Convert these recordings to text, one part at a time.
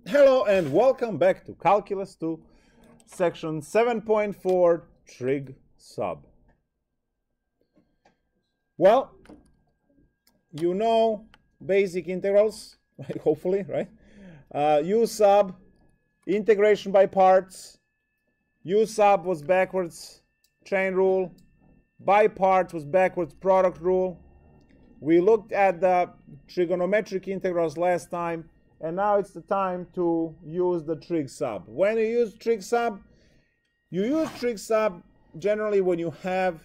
Hello and welcome back to Calculus 2, section 7.4, Trig sub. Well, you know basic integrals, hopefully, right? U sub, integration by parts. U sub was backwards chain rule. By parts was backwards product rule. We looked at the trigonometric integrals last time. And now it's the time to use the trig sub. When you use trig sub, generally when you have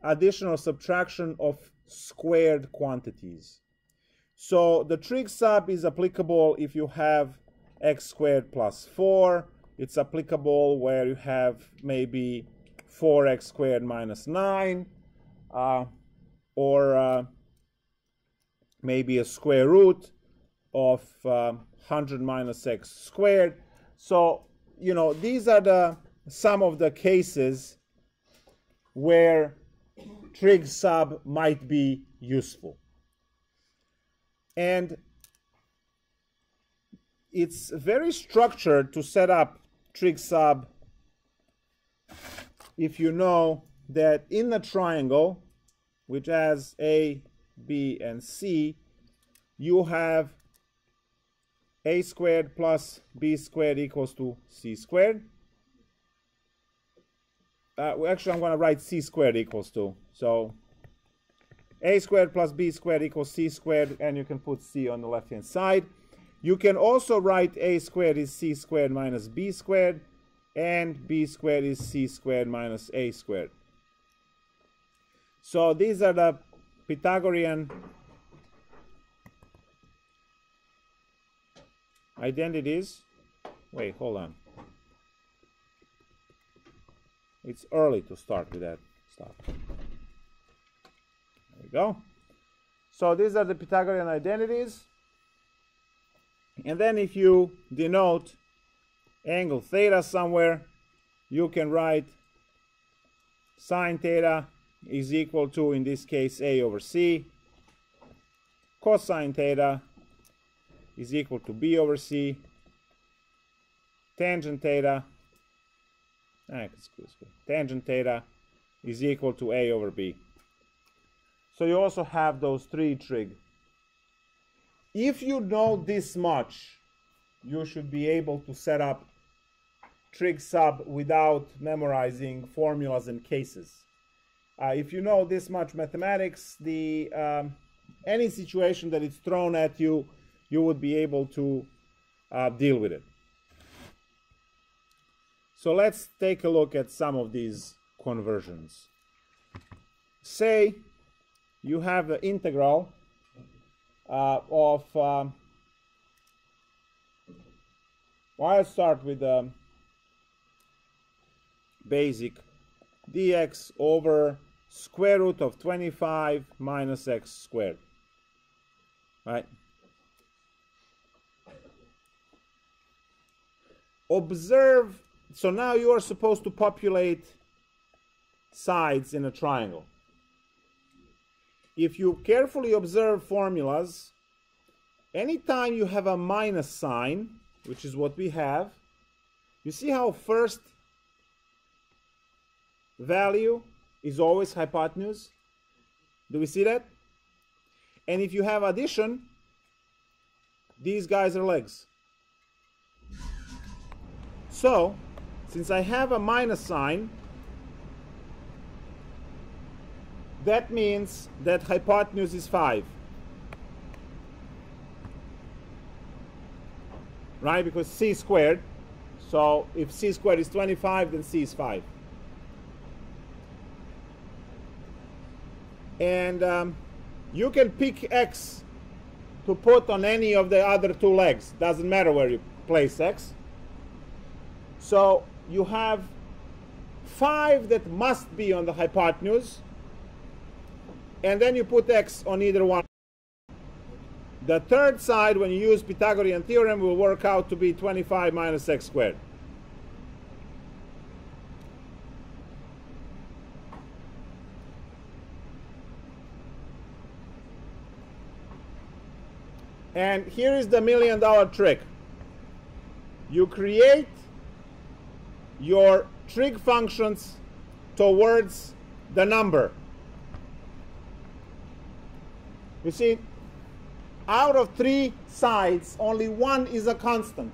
addition or subtraction of squared quantities. So the trig sub is applicable if you have x squared plus 4. It's applicable where you have maybe 4x squared minus 9, or maybe a square root of 100 minus x squared. So, you know, these are some of the cases where trig sub might be useful. And it's very structured to set up trig sub if you know that in the triangle, which has A, B, and C, you have a squared plus b squared equals to c squared. Actually, I'm going to write c squared equals to. So a squared plus b squared equals c squared, and you can put c on the left-hand side. You can also write a squared is c squared minus b squared, and b squared is c squared minus a squared. So these are the Pythagorean identities. Wait, hold on. It's early to start with that stuff. There we go. So these are the Pythagorean identities. And then if you denote angle theta somewhere, you can write sine theta is equal to, in this case, a over c. Cosine theta is equal to b over c. Tangent theta, tangent theta is equal to a over b. So you also have those three trig. If you know this much, you should be able to set up trig sub without memorizing formulas and cases. If you know this much mathematics, any situation that is thrown at you, you would be able to deal with it. So let's take a look at some of these conversions. Say you have the integral of, well, I'll start with the basic dx over square root of 25 minus x squared, right? Observe, so now you are supposed to populate sides in a triangle. If you carefully observe formulas, anytime you have a minus sign, which is what we have, you see how first value is always hypotenuse? Do we see that? And if you have addition, these guys are legs. So, since I have a minus sign, that means that hypotenuse is 5. Right? Because c squared. So if c squared is 25, then c is 5. And you can pick x to put on any of the other two legs. Doesn't matter where you place x. So you have 5 that must be on the hypotenuse, and then you put x on either one. The third side, when you use Pythagorean theorem, will work out to be 25 minus x squared. And here is the $1 million trick. You create your trig functions towards the number. You see, out of 3 sides, only 1 is a constant.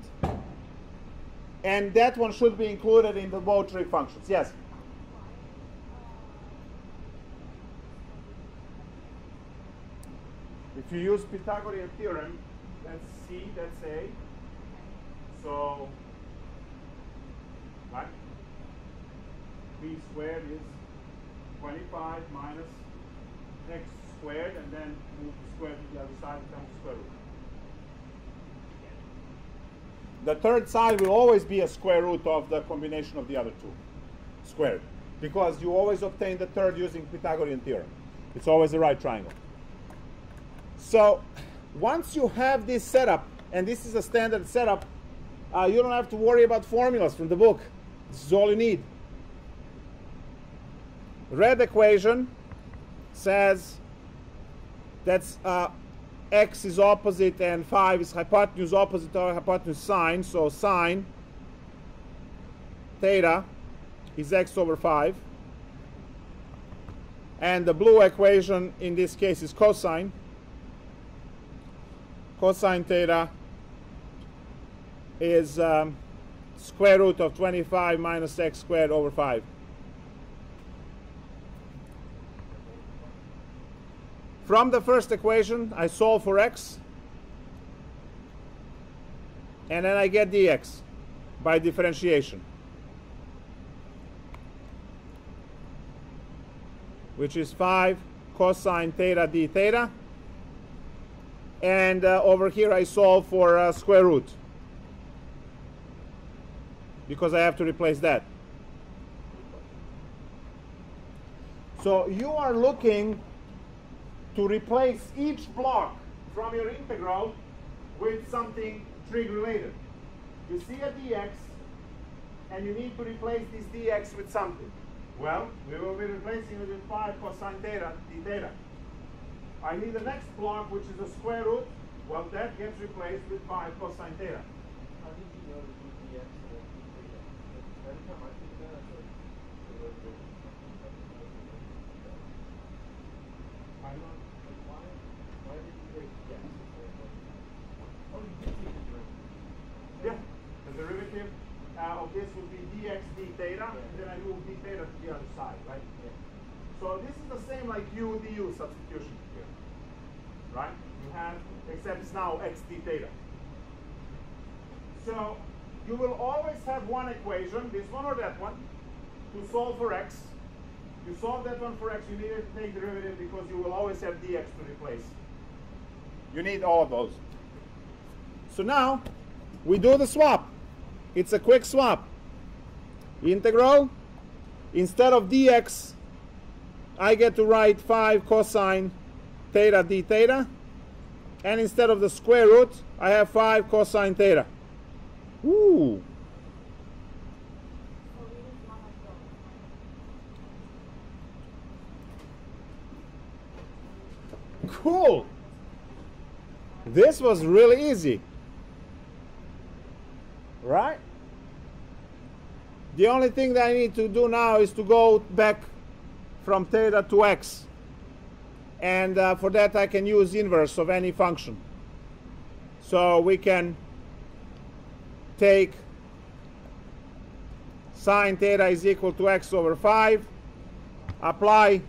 And that one should be included in the both trig functions. Yes? If you use Pythagorean theorem, that's C, that's A. So, right? B squared is 25 minus x squared, and then move the square to the other side, becomes square root. The third side will always be a square root of the combination of the other two, squared, because you always obtain the third using Pythagorean theorem. It's always a right triangle. So once you have this setup, and this is a standard setup, you don't have to worry about formulas from the book. This is all you need. Red equation says that's x is opposite and 5 is hypotenuse opposite or hypotenuse sine. So sine theta is x over 5. And the blue equation in this case is cosine. Cosine theta is square root of 25 minus x squared over 5. From the first equation, I solve for x, and then I get dx by differentiation, which is 5 cosine theta d theta. And over here I solve for square root, because I have to replace that. So you are looking to replace each block from your integral with something trig related. You see a dx, and you need to replace this dx with something. Well, we will be replacing it with 5 cosine theta d theta. I need the next block, which is a square root. Well, that gets replaced with 5 cosine theta. How did you know the dx and the theta? Every time I think that, I thought I don't know. why did you take dx? Oh, you did take the derivative. Yeah, the derivative of this would be dx d theta, and then I move d theta to the other side, right? Yeah. So this is the same like u du substitution here, right? You have, except it's now x d theta. So you will always have one equation, this one or that one, to solve for x. You solve that one for x, you need to take derivative because you will always have dx to replace. You need all of those. So now we do the swap. It's a quick swap. Integral, instead of dx, I get to write 5 cosine theta d theta, and instead of the square root, I have 5 cosine theta. Ooh. Cool. This was really easy, right? The only thing that I need to do now is to go back from theta to x, and for that I can use inverse of any function. So we can take sine theta is equal to x over 5, apply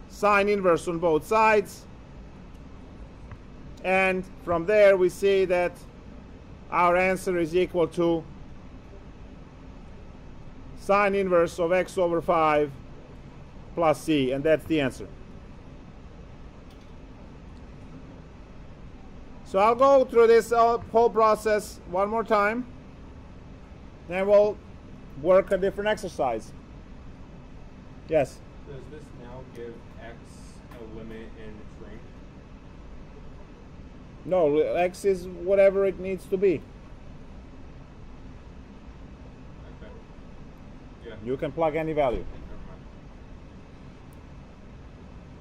sine inverse on both sides, and from there we see that our answer is equal to sine inverse of x over 5 plus c, and that's the answer. So I'll go through this whole process one more time, and we'll work a different exercise. Yes? Does this now give x a limit in its ring? No, x is whatever it needs to be. Okay. Yeah. You can plug any value. Never mind.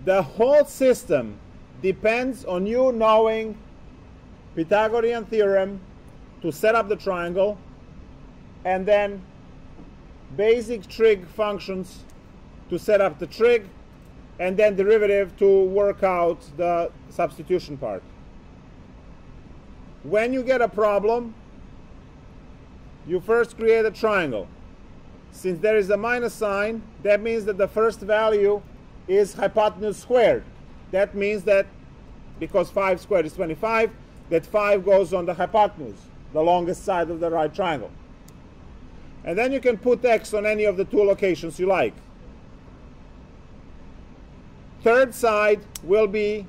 The whole system depends on you knowing Pythagorean theorem to set up the triangle, and then basic trig functions to set up the trig, and then derivative to work out the substitution part. When you get a problem, you first create a triangle. Since there is a minus sign, that means that the first value is hypotenuse squared. That means that because 5 squared is 25, that 5 goes on the hypotenuse, the longest side of the right triangle. And then you can put x on any of the two locations you like. Third side will be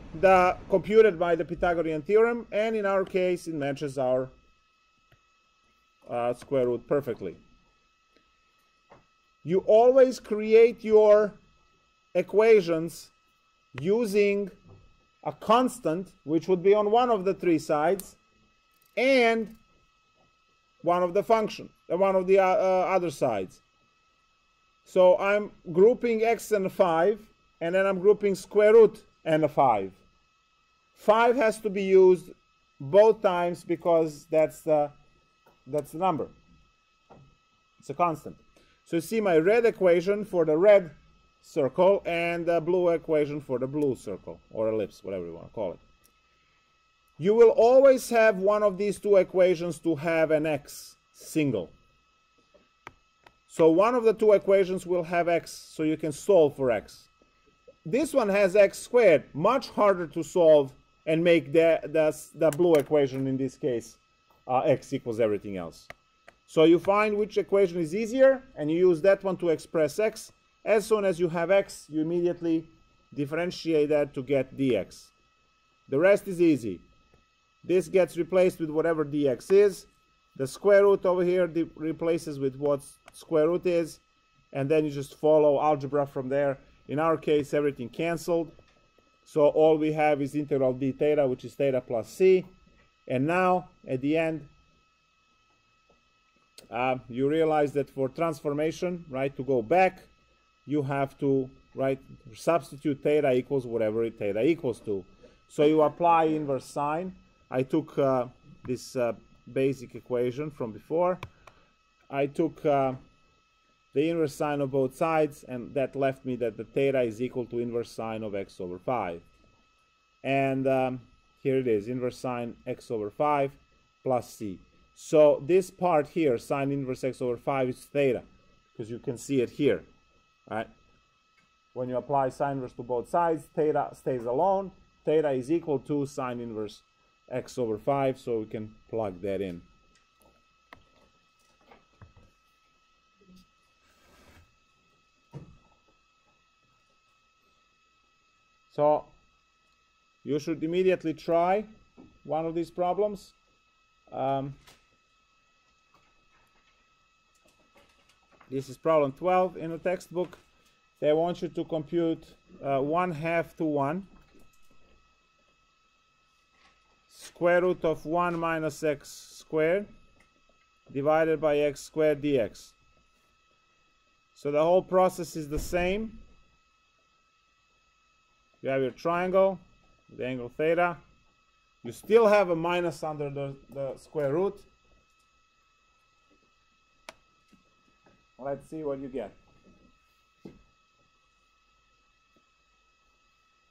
computed by the Pythagorean theorem, and in our case it matches our square root perfectly. You always create your equations using a constant, which would be on one of the three sides, and one of the other sides. So I'm grouping x and 5, and then I'm grouping square root and a 5. 5 has to be used both times because that's the number. It's a constant. So you see my red equation for the red circle and the blue equation for the blue circle, or ellipse, whatever you want to call it. You will always have one of these two equations to have an x single. So one of the two equations will have x, so you can solve for x. This one has x squared, much harder to solve and make the blue equation, in this case, x equals everything else. So you find which equation is easier, and you use that one to express x. As soon as you have x, you immediately differentiate that to get dx. The rest is easy. This gets replaced with whatever dx is. The square root over here replaces with what square root is, and then you just follow algebra from there. In our case, everything canceled. So all we have is integral d theta, which is theta plus c. And now, at the end, you realize that for transformation, right, to go back, you have to, right, substitute theta equals whatever theta equals to. So you apply inverse sine. I took this basic equation from before. I took the inverse sine of both sides, and that left me that the theta is equal to inverse sine of x over 5. And here it is, inverse sine x over 5 plus c. So this part here, sine inverse x over 5, is theta, because you can see it here. Right? When you apply sine inverse to both sides, theta stays alone. Theta is equal to sine inverse x over 5, so we can plug that in. So you should immediately try one of these problems. This is problem 12 in the textbook. They want you to compute 1/2 to 1 square root of 1 minus x squared divided by x squared dx. So the whole process is the same. You have your triangle, the angle theta. You still have a minus under the square root. Let's see what you get.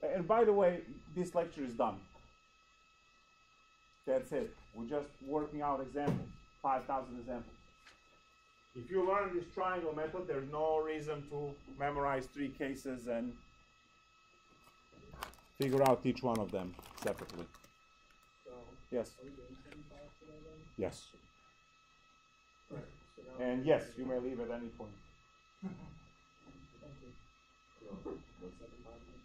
And by the way, this lecture is done. That's it. We're just working out examples, 5,000 examples. If you learn this triangle method, there's no reason to memorize 3 cases and figure out each one of them separately. So, Yes. are we doing 75 today then? Yes. Right. So now And yes, you may leave at any point. Thank you. What's 75 again?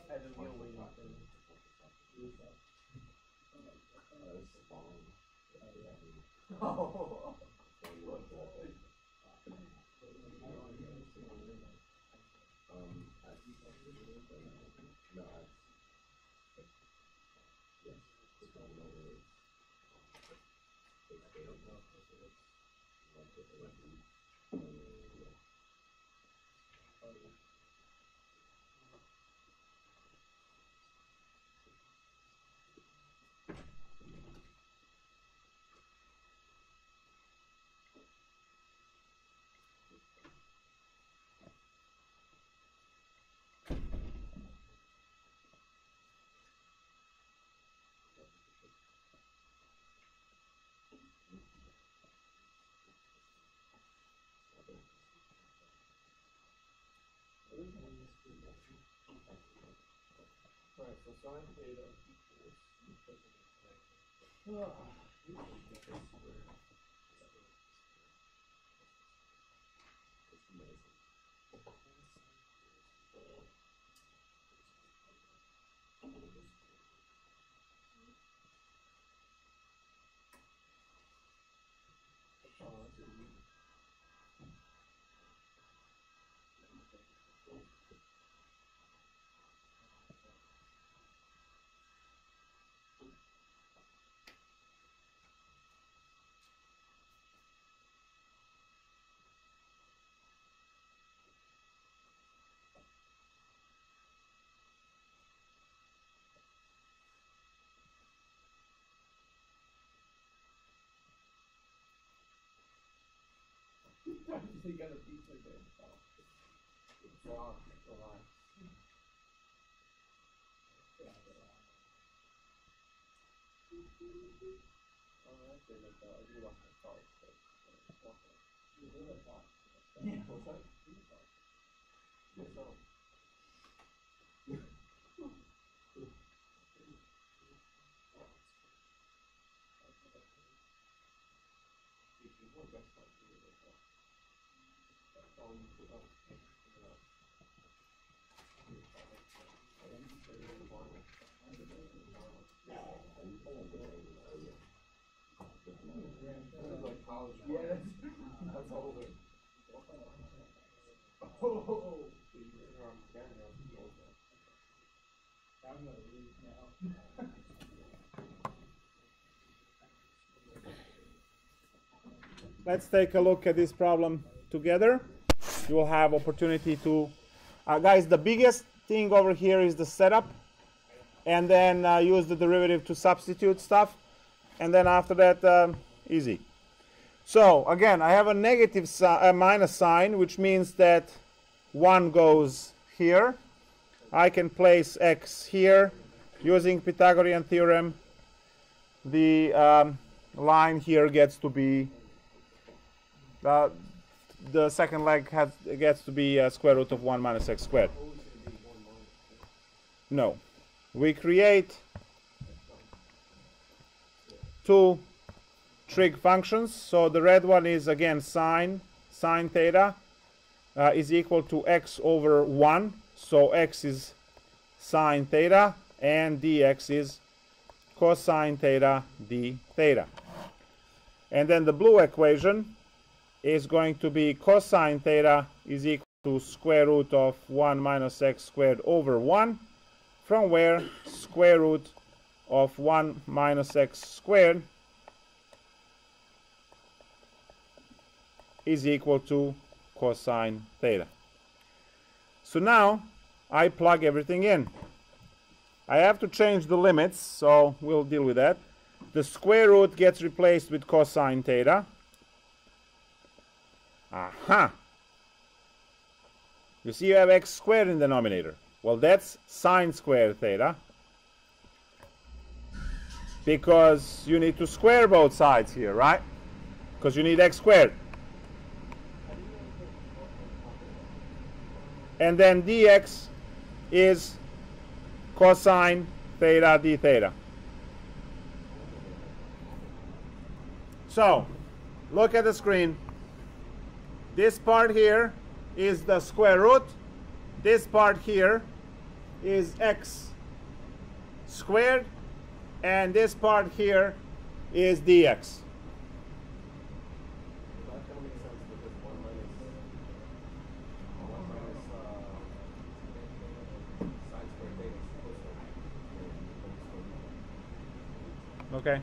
And then we'll wait up and use that. Oh. Alright, so sine theta equals you gotta beat it there. Relax. Yeah, what's that? Yes, that's older. Oh, I'm gonna leave now. Let's take a look at this problem together. You will have opportunity to, guys, the biggest thing over here is the setup, and then use the derivative to substitute stuff, and then after that, easy. So again, I have a negative minus sign, which means that 1 goes here. I can place x here using Pythagorean theorem. The line here gets to be the second leg gets to be square root of 1 minus x squared. No, we create two trig functions. So the red one is again sine theta is equal to x over 1. So x is sine theta and dx is cosine theta d theta. And then the blue equation is going to be cosine theta is equal to square root of 1 minus x squared over 1, from where square root of 1 minus x squared is equal to cosine theta. So now I plug everything in. I have to change the limits, so we'll deal with that. The square root gets replaced with cosine theta. Aha! You see you have x squared in the denominator. Well, that's sine squared theta, because you need to square both sides here, right? Because you need x squared. And then dx is cosine theta d theta. So, look at the screen. This part here is the square root. This part here is x squared. And this part here is dx. Okay.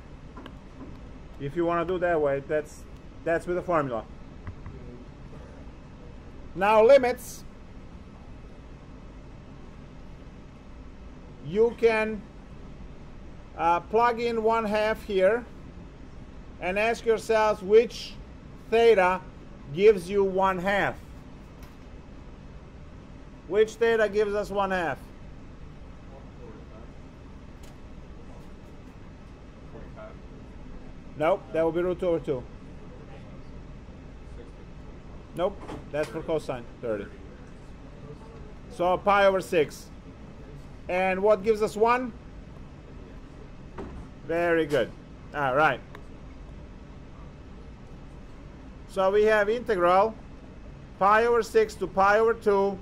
If you want to do that way, that's with the formula. Now limits. You can plug in 1/2 here and ask yourselves which theta gives you 1/2. Which theta gives us 1/2? Nope, that will be root 2 over 2. Nope, that's for cosine 30. So pi over 6. And what gives us 1? Very good. All right. So we have integral pi over 6 to pi over 2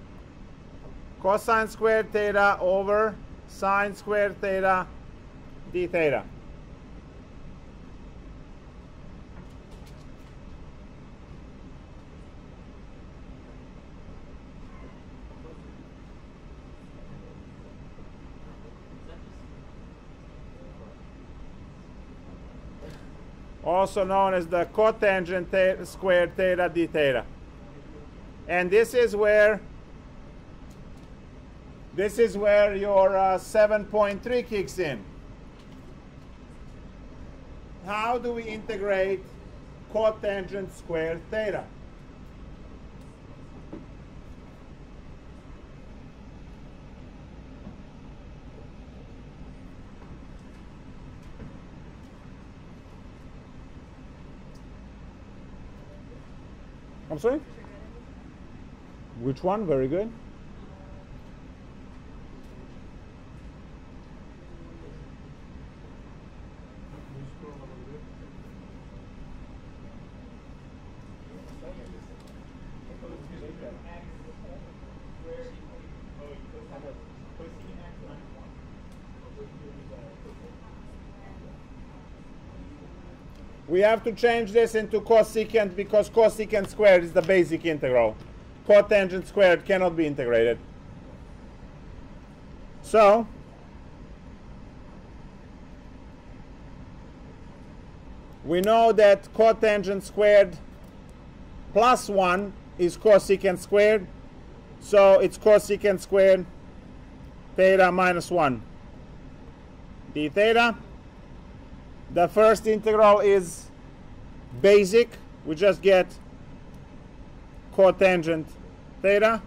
cosine squared theta over sine squared theta d theta. Also known as the cotangent squared theta d theta. And this is where your 7.3 kicks in. How do we integrate cotangent squared theta? I'm sorry? Which one? Very good. We have to change this into cosecant because cosecant squared is the basic integral. Cotangent squared cannot be integrated. So, we know that cotangent squared plus 1 is cosecant squared. So it's cosecant squared theta minus 1 d theta. The first integral is basic. We just get cotangent theta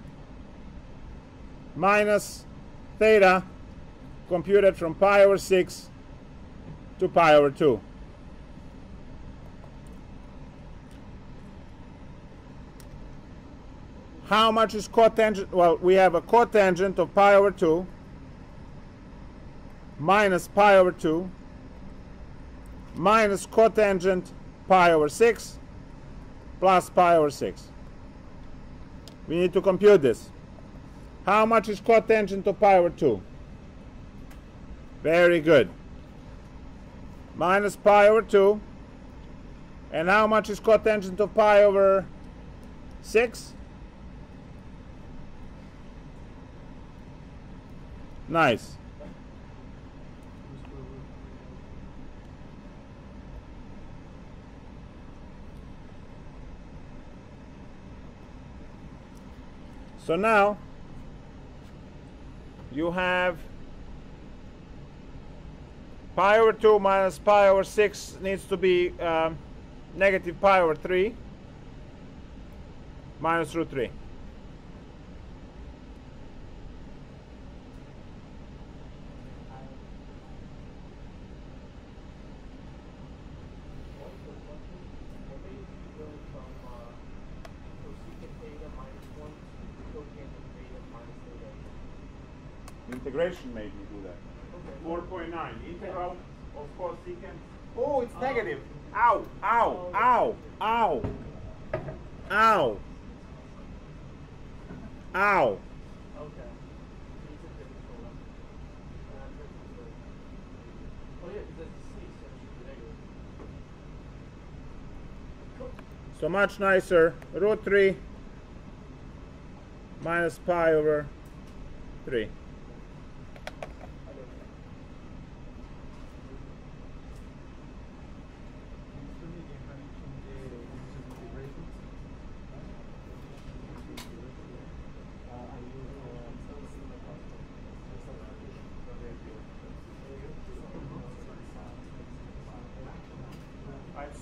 minus theta computed from pi over 6 to pi over 2. How much is cotangent? Well, we have a cotangent of pi over 2 minus pi over 2 minus cotangent pi over 6 plus pi over 6. We need to compute this. How much is cotangent of pi over 2? Very good. Minus pi over 2. And how much is cotangent of pi over 6? Nice. So now you have pi over 2 minus pi over 6 needs to be negative pi over 3 minus root 3. Integration made me do that. 4.9. Integral of cosecant. Oh, it's negative. Ow, ow, ow, ow, ow, ow. Okay. Oh yeah, because that's C, so it should be negative. So much nicer. Root 3 minus pi over 3.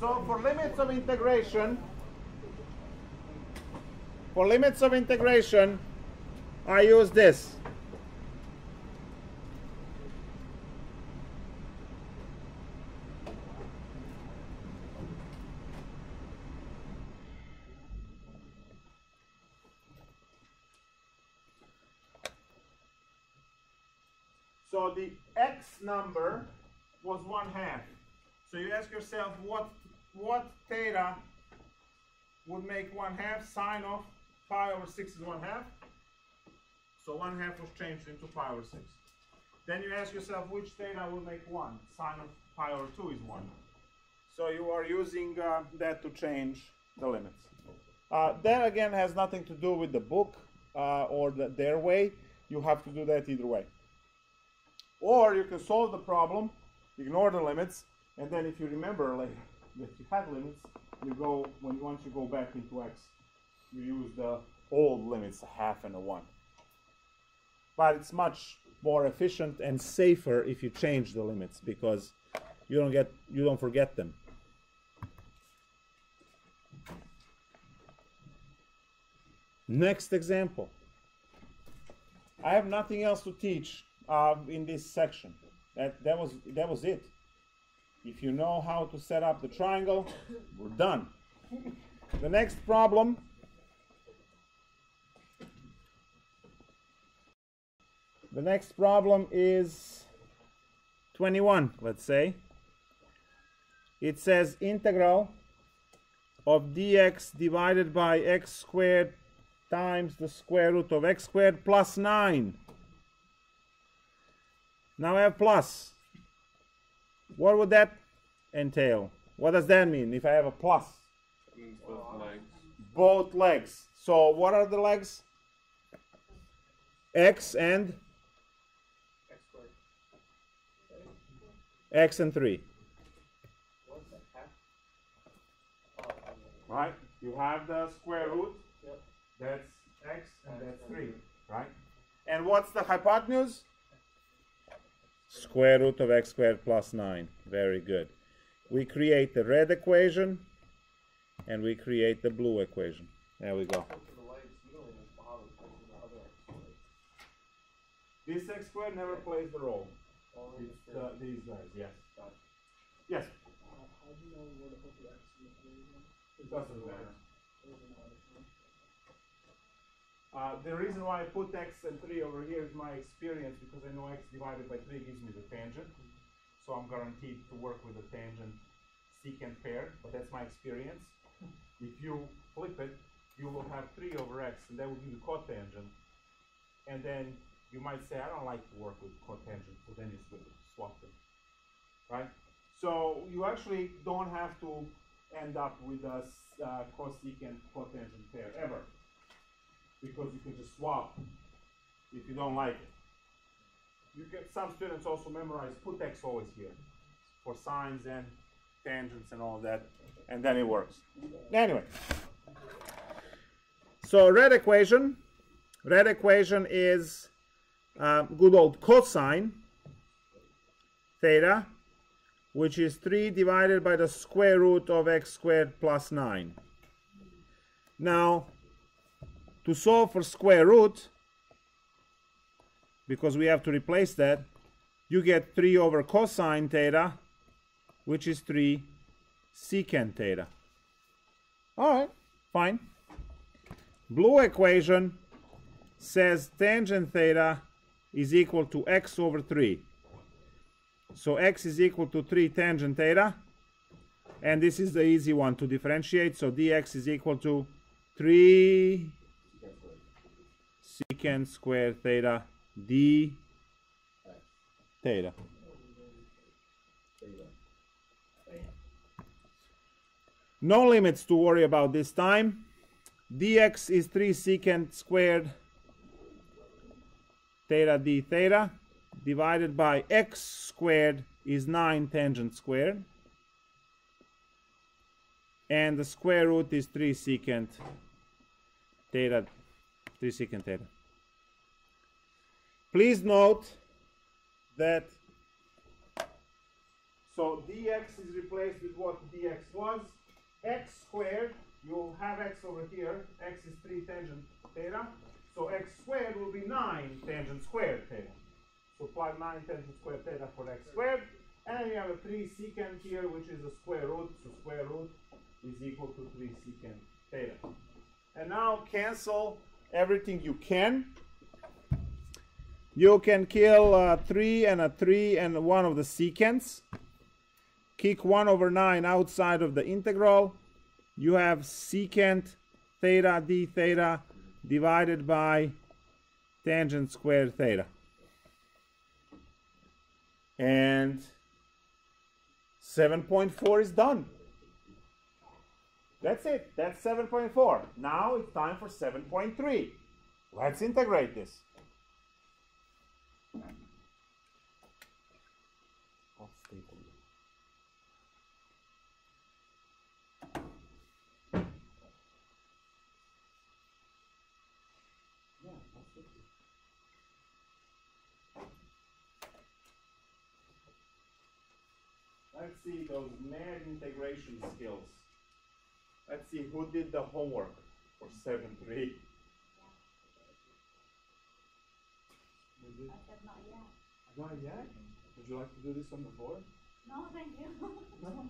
So for limits of integration, I use this. So the x number was 1/2. So you ask yourself, what theta would make 1/2? Sine of pi over 6 is 1/2. So 1/2 was changed into pi over 6. Then you ask yourself, which theta will make 1? Sine of pi over 2 is 1. So you are using that to change the limits. That again has nothing to do with the book or their way. You have to do that either way. Or you can solve the problem, ignore the limits, and then if you remember later that you had limits, you go once you go back into x, you use the old limits, a half and a 1. But it's much more efficient and safer if you change the limits because you don't forget them. Next example. I have nothing else to teach in this section. That was it. If you know how to set up the triangle, we're done. The next problem is 21, let's say. It says integral of dx divided by x squared times the square root of x squared plus 9. Now I have plus. What would that entail? What does that mean if I have a plus? Means both legs. Both legs. So what are the legs? X and X squared. x and 3. What's that? Half? Right? You have the square root. Yep. That's x and that's 3. Right? And what's the hypotenuse? Square root of x squared plus 9. Very good. We create the red equation and we create the blue equation. There we go. This x squared never plays the role. It's these guys, yes. Yes? How do you know where to put the x in the equation? It doesn't matter. The reason why I put x and 3 over here is my experience, because I know x divided by 3 gives me the tangent. So I'm guaranteed to work with the tangent secant pair, but that's my experience. If you flip it, you will have 3 over x, and that will give you cotangent. And then you might say, I don't like to work with cotangent, so then you swap them. Right? So you actually don't have to end up with a cosecant cotangent pair ever, because you can just swap if you don't like it. Some students also memorize put x always here for sines and tangents and all of that, and then it works. Anyway, so red equation is good old cosine theta, which is 3 divided by the square root of x squared plus 9. Now, to solve for square root, because we have to replace that, you get 3 over cosine theta, which is 3 secant theta. All right, fine. Blue equation says tangent theta is equal to x over 3. So x is equal to 3 tangent theta, and this is the easy one to differentiate. So dx is equal to 3 secant squared theta d theta. No limits to worry about this time. Dx is 3 secant squared theta d theta divided by x squared is 9 tangent squared, and the square root is 3 secant theta. Please note that so dx is replaced with what dx was. X squared, you'll have x over here. X is 3 tangent theta. So x squared will be 9 tangent squared theta. So plug 9 tangent squared theta for x squared. And you have a 3 secant here, which is a square root. So square root is equal to 3 secant theta. And now cancel everything you can. You can kill a 3 and a 3 and one of the secants. Kick 1/9 outside of the integral. You have secant theta d theta divided by tangent squared theta. And 7.4 is done. That's it. That's 7.4. Now it's time for 7.3. Let's integrate this. I'll staple it. Let's see those mad integration skills. Let's see who did the homework for 7.3. I said not yet. Not yet? Would you like to do this on the board? No, thank you. No.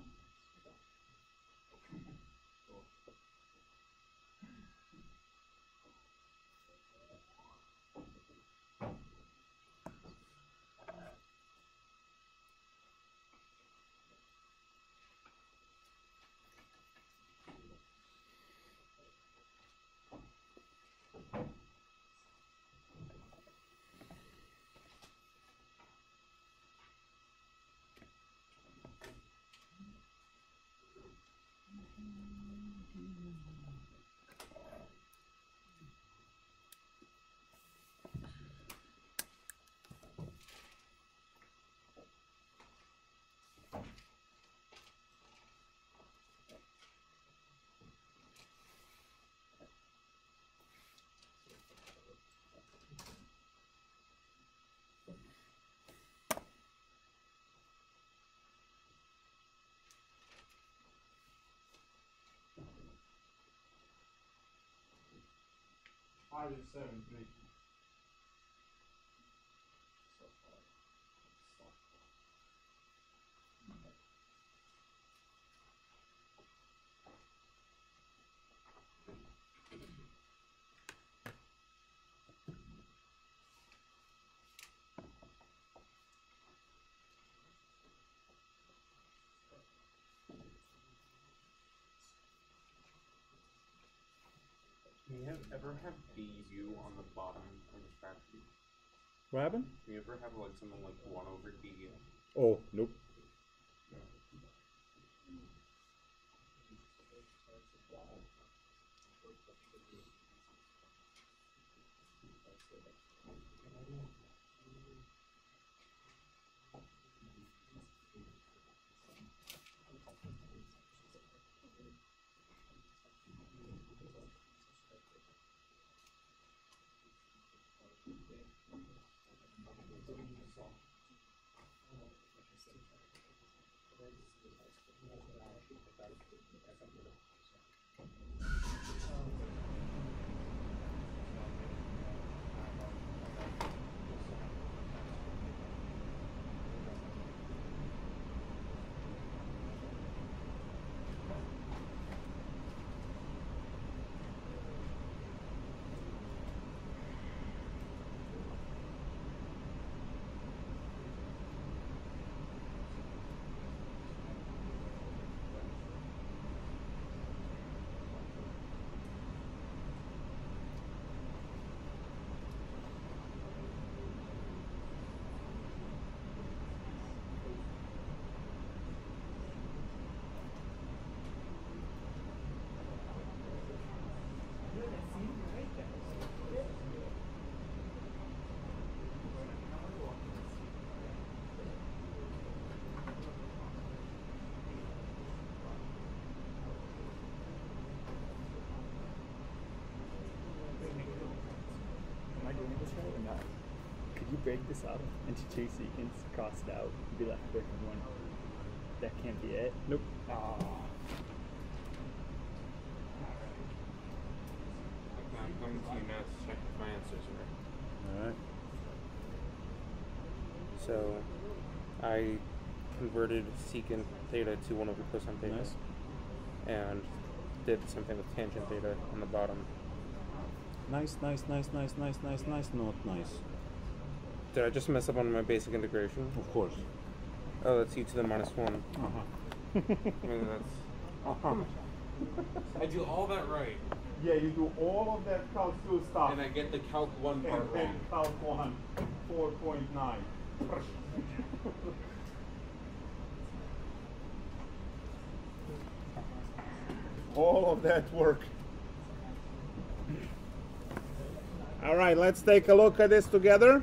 5 and 7.3. Do you ever have du on the bottom of the fact sheet? What happened? Do you ever have like something like 1/du? Oh, nope. Am I doing this right or not? Could you break this up into two secants, cross it out, and be left with one? That can't be it. Nope. Ah. I'm coming to you now to check if my answers are right. All right. So I converted secant theta to 1/cosine theta. Nice. And did the same thing with tangent theta on the bottom. Nice, nice, nice, nice, nice, nice, nice, not nice. Did I just mess up on my basic integration? Of course. Oh, that's e to the minus 1. Maybe that's... I do all that right. Yeah, you do all of that Calc 2 stuff. And I get the Calc 1 part and then wrong. Calc 1, 4.9. All of that work. All right, let's take a look at this together.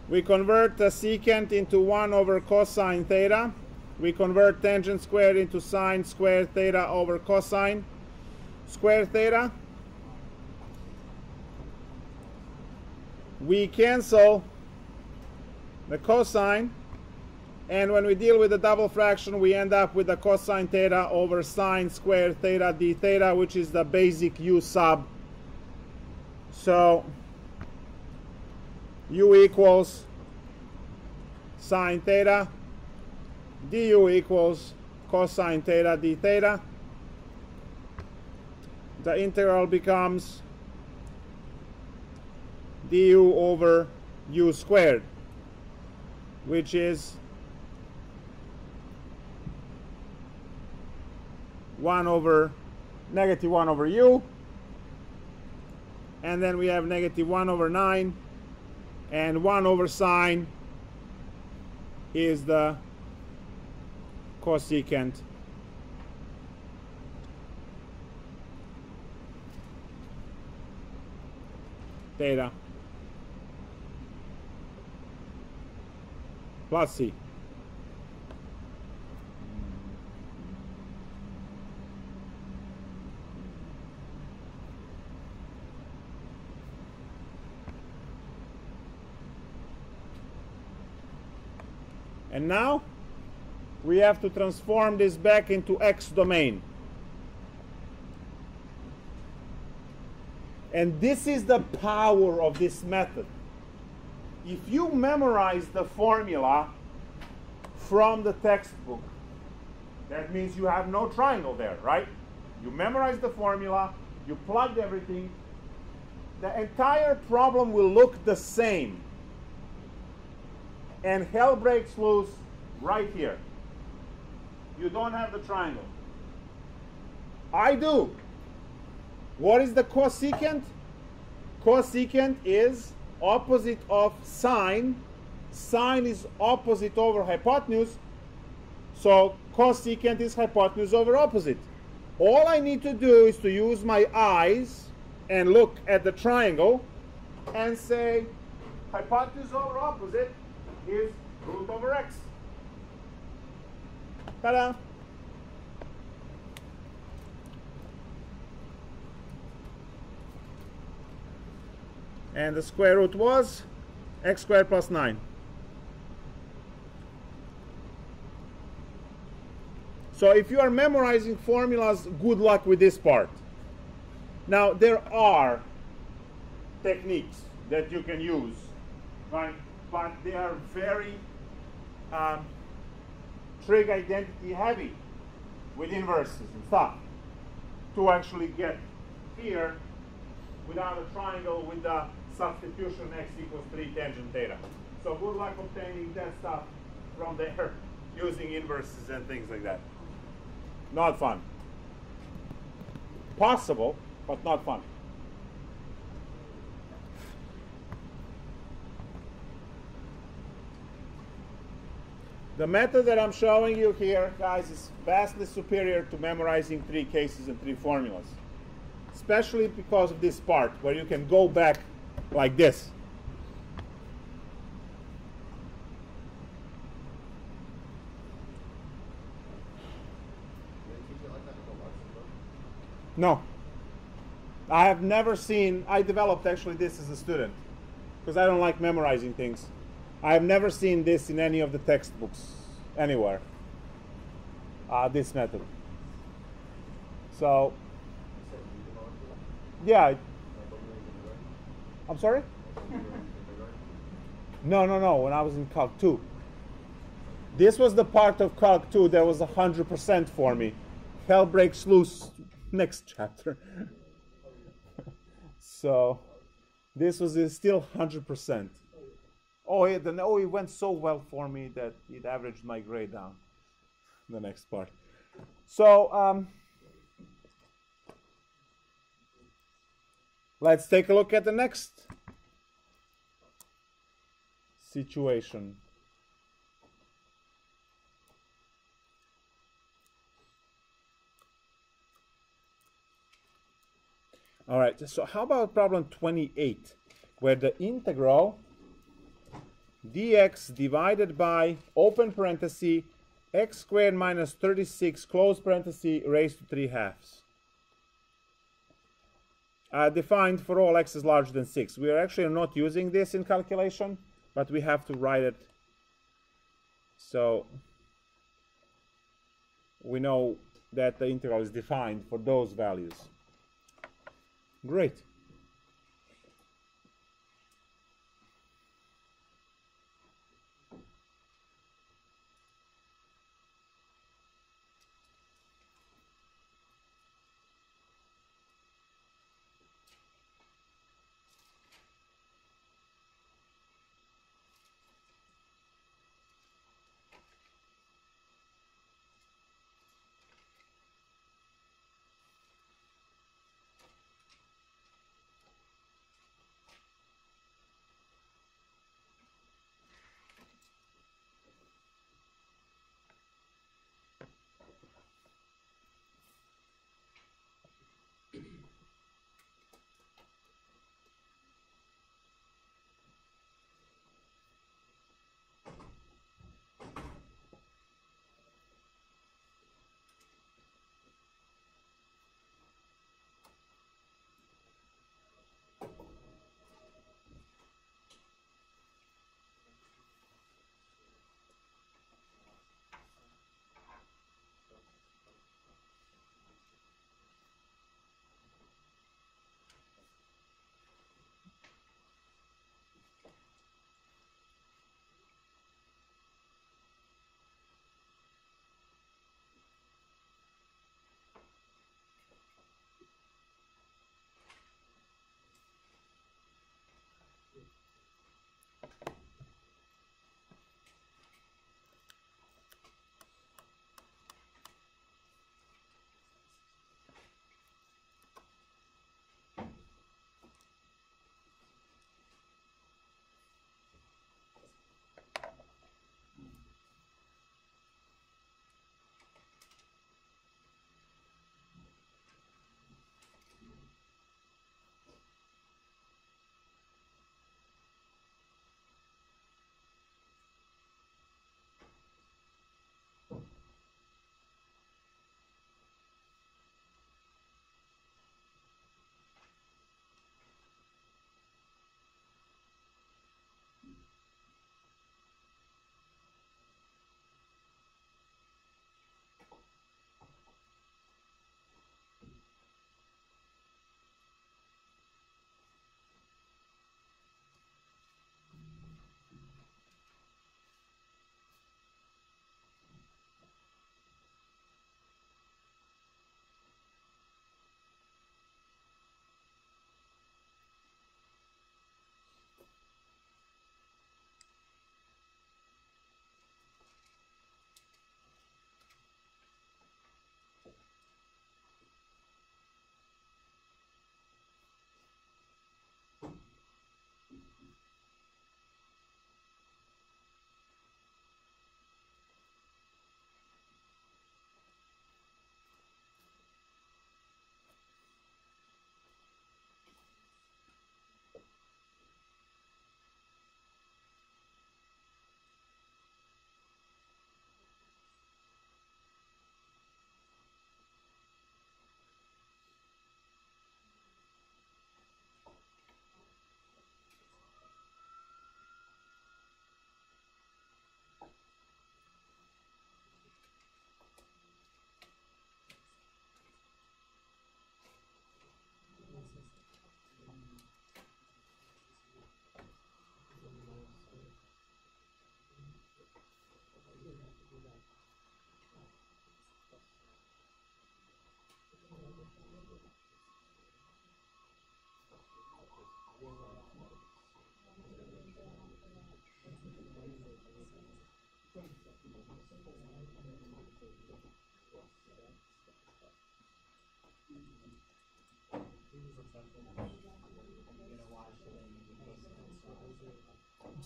We convert the secant into 1 over cosine theta. We convert tangent squared into sine squared theta over cosine squared theta. We cancel the cosine, and when we deal with the double fraction, we end up with the cosine theta over sine squared theta d theta, which is the basic u sub. So u equals sine theta, du equals cosine theta d theta. The integral becomes du over u squared, which is 1 over negative 1 over u, and then we have negative 1 over 9, and 1 over sine is the cosecant theta plus c. And now we have to transform this back into x domain. And this is the power of this method. If you memorize the formula from the textbook, that means you have no triangle there, right? You memorize the formula, you plugged everything, the entire problem will look the same. And hell breaks loose right here. You don't have the triangle. I do. What is the cosecant? Cosecant is opposite of sine. Sine is opposite over hypotenuse. So cosecant is hypotenuse over opposite. All I need to do is to use my eyes and look at the triangle and say hypotenuse over opposite is root over x. Ta-da! And the square root was x squared plus 9. So if you are memorizing formulas, good luck with this part. Now there are techniques that you can use, right? But they are very trig identity heavy with inverses and stuff to actually get here without a triangle with the substitution x equals 3 tangent theta. So good luck obtaining that stuff from there using inverses and things like that. Not fun. Possible, but not fun. The method that I'm showing you here, guys, is vastly superior to memorizing 3 cases and 3 formulas. Especially because of this part, where you can go back like this. No. I have never seen, I developed actually this as a student, because I don't like memorizing things. I have never seen this in any of the textbooks anywhere, this method. So, yeah. I'm sorry? No, when I was in Calc 2. This was the part of Calc 2 that was 100% for me. Hell breaks loose next chapter. So, This was still 100%. Oh, it went so well for me that it averaged my grade down. The next part. So let's take a look at the next situation. All right, so how about problem 28, where the integral dx divided by, open parenthesis, x squared minus 36, close parenthesis, raised to 3/2. Defined for all x is larger than 6. We are actually not using this in calculation, but we have to write it so we know that the integral is defined for those values. Great.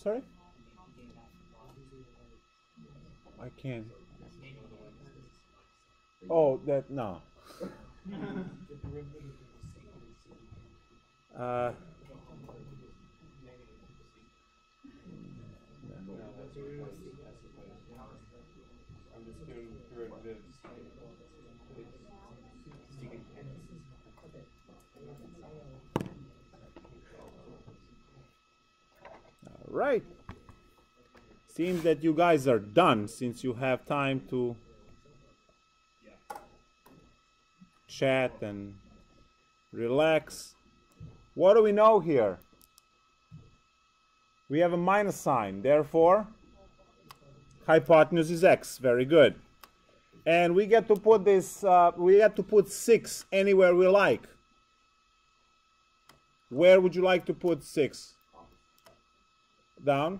Sorry? I can't. Oh, that no. uh, I'm just doing derivatives. all right. Seems that you guys are done since you have time to chat and relax. What do we know here? We have a minus sign, therefore hypotenuse is x. Very good. And we get to put this, we get to put 6 anywhere we like. Where would you like to put 6? Down?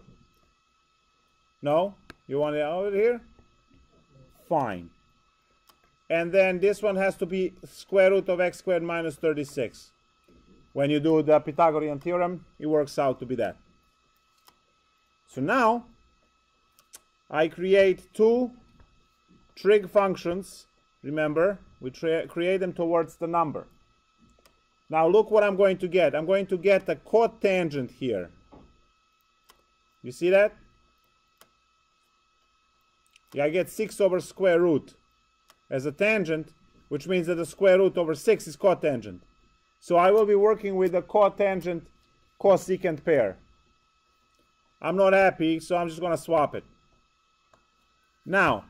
No? You want it over here? Fine. And then this one has to be square root of x squared minus 36. When you do the Pythagorean theorem, it works out to be that. So now, I create 2 trig functions. Remember, we create them towards the number. Now look what I'm going to get. I'm going to get a cotangent here. You see that? Yeah, I get 6 over square root as a tangent, which means that the square root over 6 is cotangent. So I will be working with a cotangent cosecant pair. I'm not happy, so I'm just going to swap it. Now,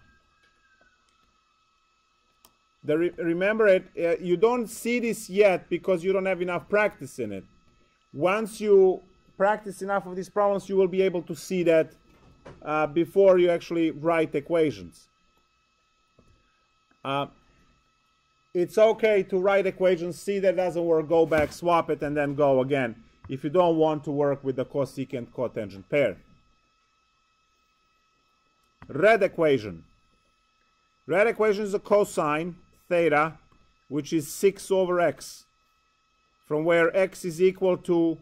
remember it, you don't see this yet because you don't have enough practice in it. Once you practice enough of these problems, you will be able to see that before you actually write equations. It's okay to write equations, see that doesn't work, go back, swap it, and then go again if you don't want to work with the cosecant cotangent pair. Red equation. Red equation is a cosine theta, which is 6 over x, from where x is equal to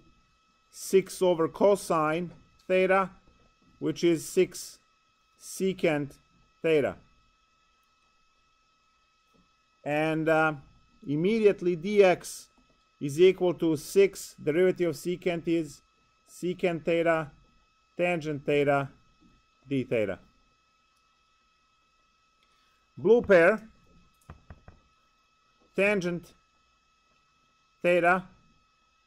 6 over cosine theta, which is 6 secant theta. And immediately dx is equal to 6, derivative of secant is secant theta, tangent theta, d theta. Blue pair, tangent theta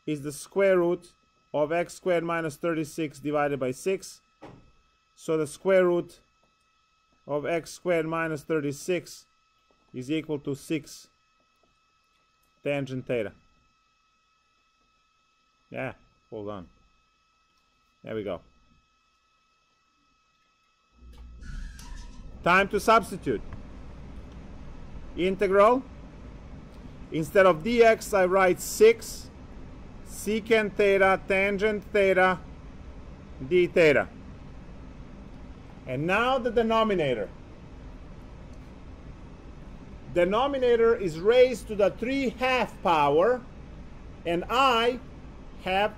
is the square root of x squared minus 36 divided by 6. So the square root of x squared minus 36 is equal to 6 tangent theta. Yeah, hold on. There we go. Time to substitute. Integral. Instead of dx, I write 6 secant theta, tangent theta, d theta. And now the denominator. Denominator is raised to the 3/2 power, and I have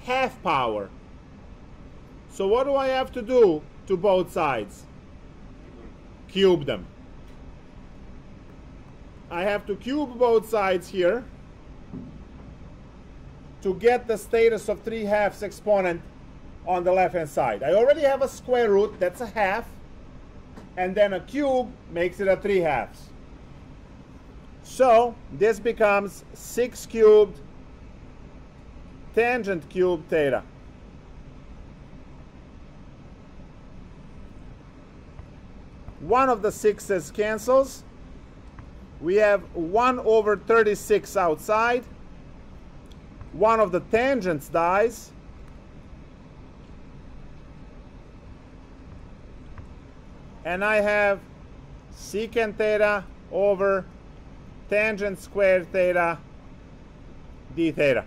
half power. So what do I have to do to both sides? Cube them. I have to cube both sides here to get the status of 3/2 exponent on the left hand side. I already have a square root, that's a half, and then a cube makes it a 3/2. So this becomes 6 cubed tangent cubed theta. One of the 6's cancels. We have 1 over 36 outside. One of the tangents dies. And I have secant theta over tangent squared theta d theta.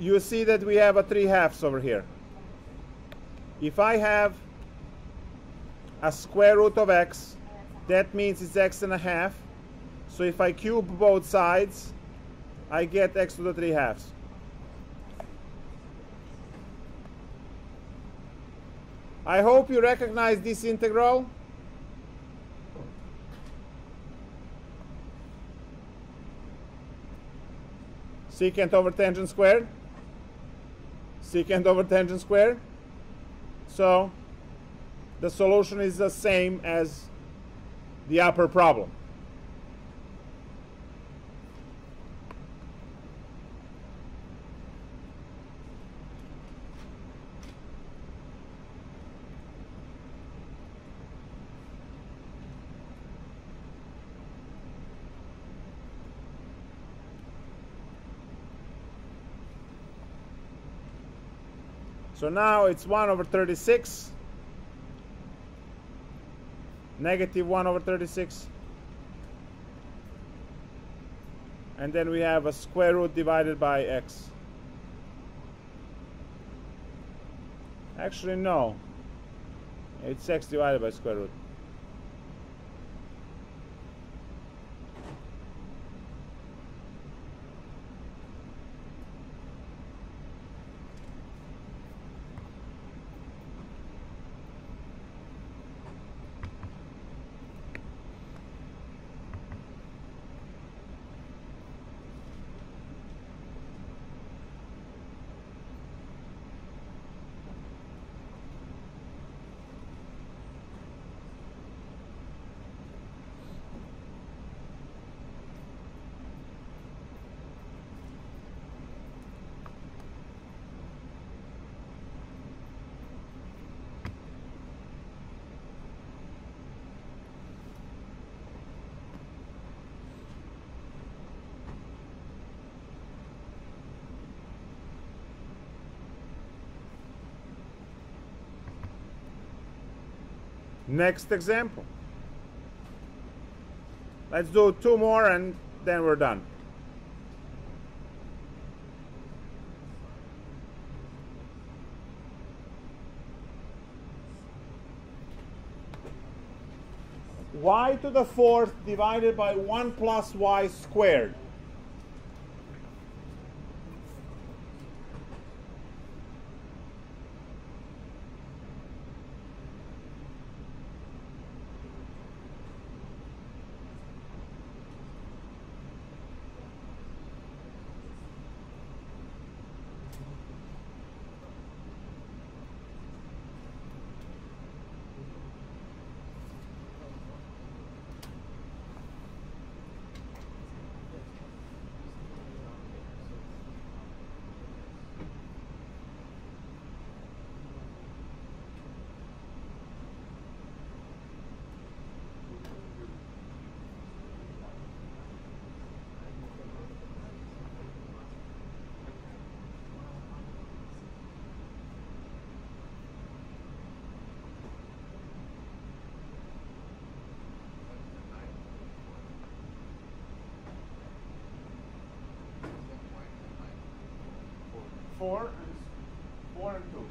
you see that we have a 3/2 over here. If I have a square root of x, that means it's x1/2. So if I cube both sides, I get x to the 3/2. I hope you recognize this integral. Secant over tangent squared. Secant over tangent squared. So the solution is the same as the upper problem. So now it's 1/36, negative 1/36, and then we have a square root divided by x. Actually, no, it's x divided by square root. Next example. Let's do 2 more and then we're done. Y to the 4th divided by 1 plus y squared. Four and 2.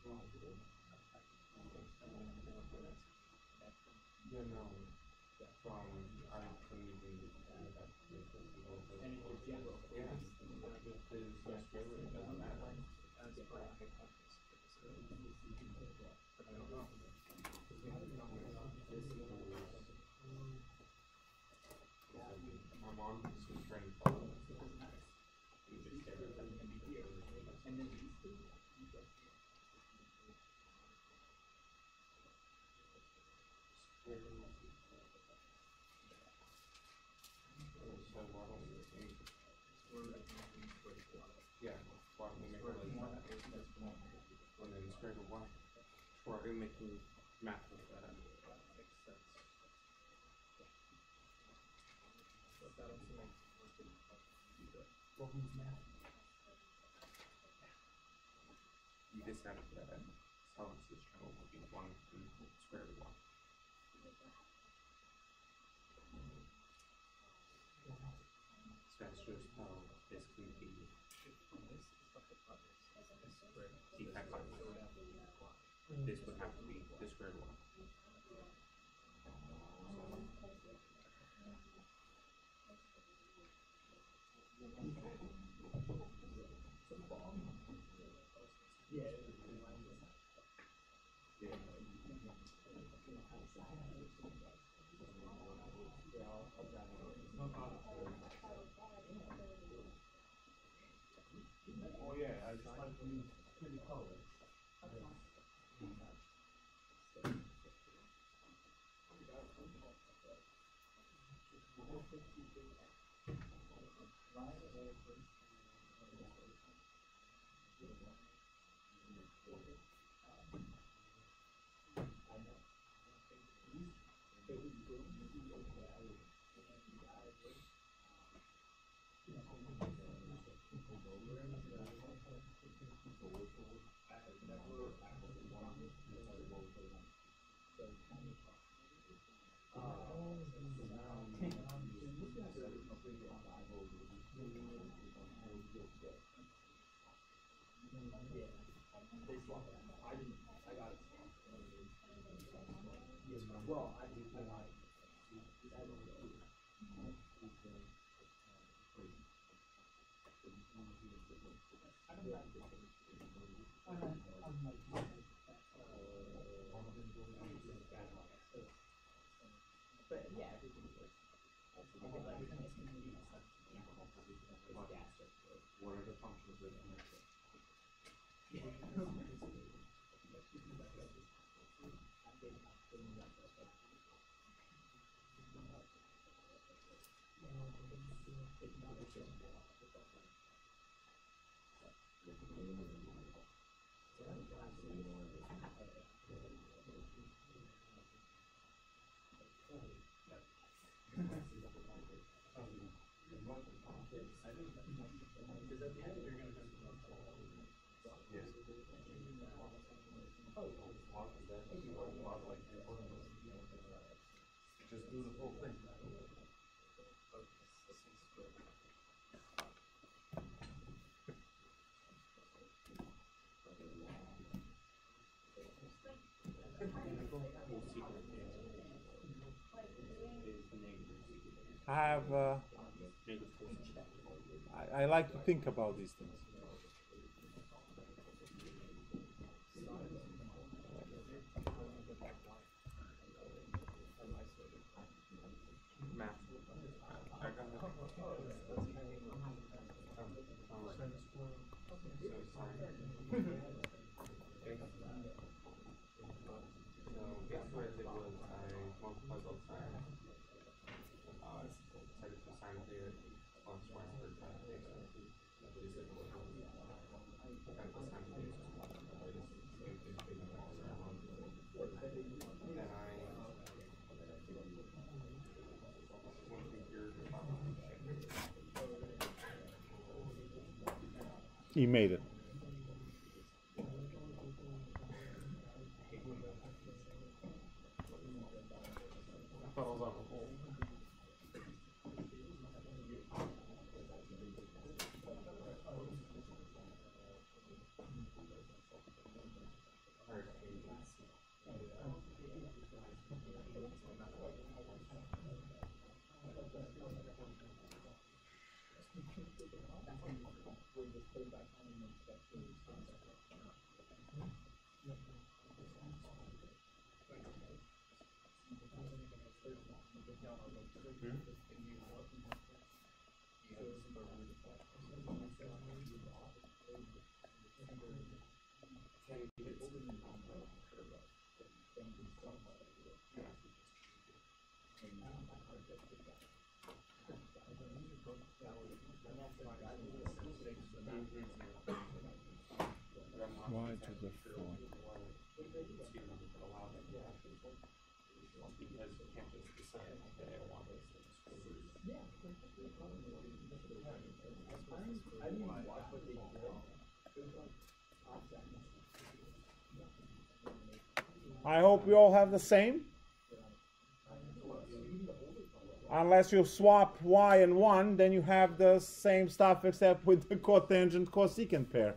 Yeah, no. I couldn't even do that. And if you're zero, Yeah. If there's no square root, it doesn't matter. as per hypothesis purposes. I don't know. I'm on some train of thought. You just get rid of them. And then these two, you get Square root. So why don't we make, yeah, why don't we make it like that? And then square root one. Or are we making math of that? makes sense. But that also makes it more difficult to do that. Well, who's math? You decided that solvency triangle would be 1 and square root 1. So that's just how this can be DifEq line. This would have to be the square root 1. Oh yeah, I just like to use pretty colors. Well, I like. But yeah, everything works. What are the functions that you make? Just do the full thing. I have. I like to think about these things. Math. I got it. So sine. Okay. So basically what I did was I multiplied both sides. Set it to sine theta plus y squared sine theta. Is equal to and the sine theta is just 1. Then I went from here to bottom. He made it. I thought I was on a hole. Y to the 4. Because you can't just decide that I want this. I hope we all have the same. Unless you swap y and 1, then you have the same stuff except with the cotangent cosecant pair.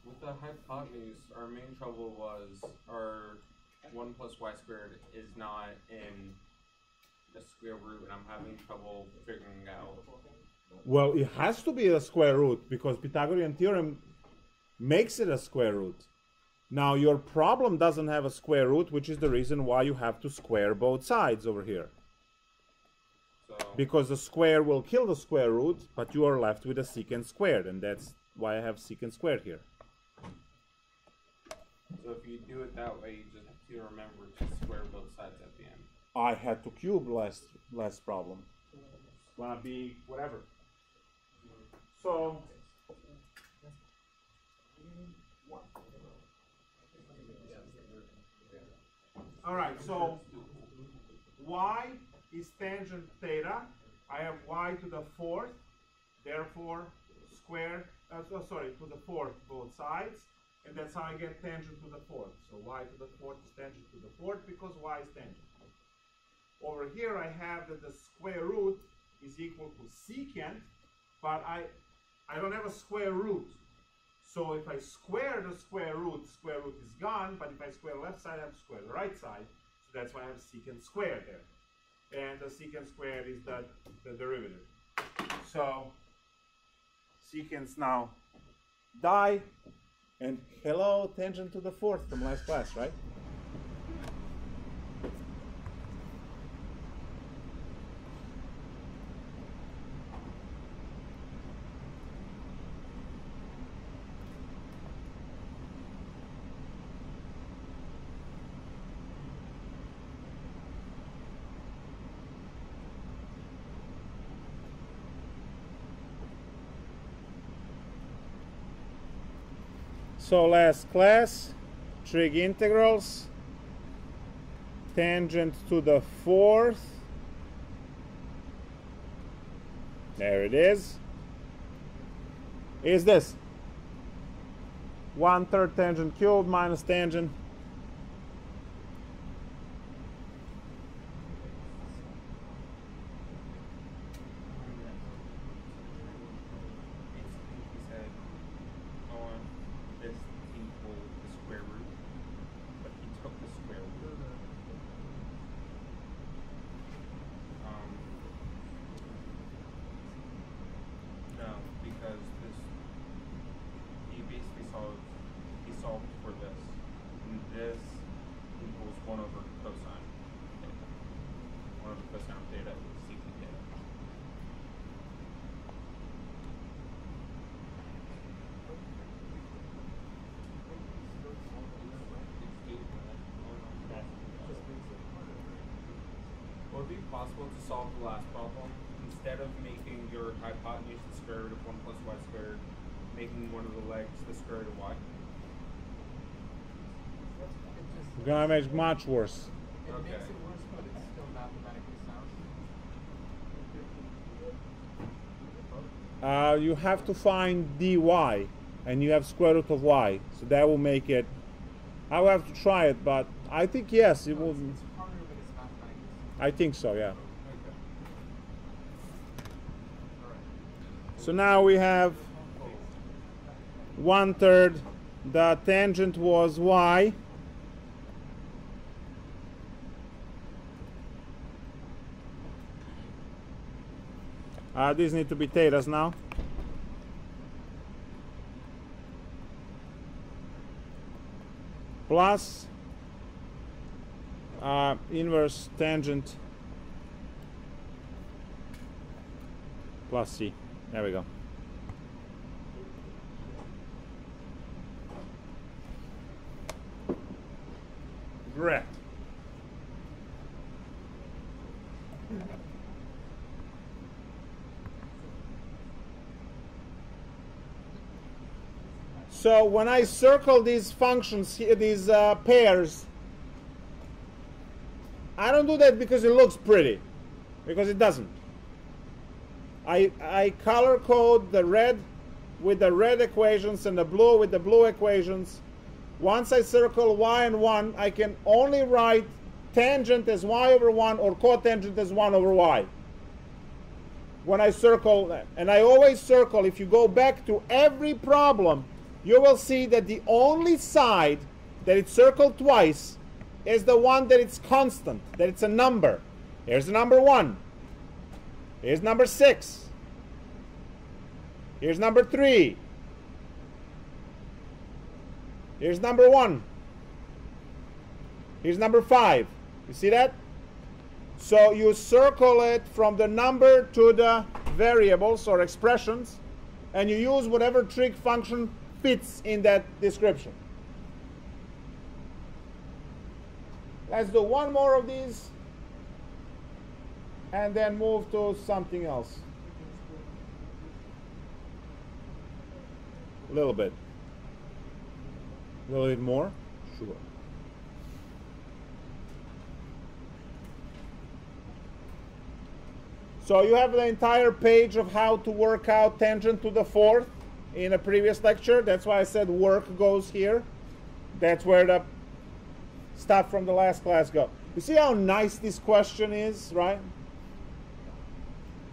With the hypotenuse, our main trouble was our 1 plus y squared is not in the square root, and I'm having trouble figuring out. Well, it has to be a square root because Pythagorean theorem makes it a square root. Now, your problem doesn't have a square root, which is the reason why you have to square both sides over here. So, Because the square will kill the square root, but you are left with a secant squared, and that's why I have secant squared here. so if you do it that way, you just have to remember to square both sides at the end. I had to cube less problem. It's gonna be whatever. So all right, so y is tangent theta. I have y to the 4th, therefore square, to the 4th both sides, and that's how I get tangent to the 4th. So y to the 4th is tangent to the 4th because y is tangent. Over here I have that the square root is equal to secant, but I don't have a square root. So if I square the square root is gone, but if I square the left side, I have to square the right side. So that's why I have secant squared there. And the secant squared is the derivative. So secants now die, and hello, tangent to the 4th from last class, right? So last class, trig integrals, tangent to the 4th, there it is this 1/3 tangent cubed minus tangent. He said, I want this equal the square root, but he took the square root. No, because this, he basically solved for this, and this equals 1 over cosine theta. 1 over cosine theta is secant theta. Would it be possible to solve the last problem instead of making your hypotenuse the square root of 1 plus y squared, making one of the legs the square root of y? We're gonna make it much worse. Okay. Makes it worse, but it's still mathematically sound. You have to find dy, and you have square root of y, so that will make it. I will have to try it, but I think yes, it will. It's harder, but it's mathematically sound. I think so, yeah. Okay. So now we have 1/3. The tangent was y, These need to be thetas now. Plus inverse tangent plus c. There we go. Great. So when I circle these functions here, these pairs, I don't do that because it looks pretty, because it doesn't. I color code the red with the red equations and the blue with the blue equations. Once I circle y and 1, I can only write tangent as y over 1 or cotangent as 1 over y. When I circle that, and I always circle, if you go back to every problem, you will see that the only side that it's circled twice is the one that it's constant, that it's a number. Here's the number 1. Here's number 6. Here's number 3. Here's number 1. Here's number 5. You see that? So you circle it from the number to the variables or expressions, and you use whatever trig function fits in that description. Let's do one more of these and then move to something else. A little bit. A little bit more? Sure. So you have the entire page of how to work out tangent to the fourth in a previous lecture. That's why I said work goes here. That's where the stuff from the last class go. You see how nice this question is, right?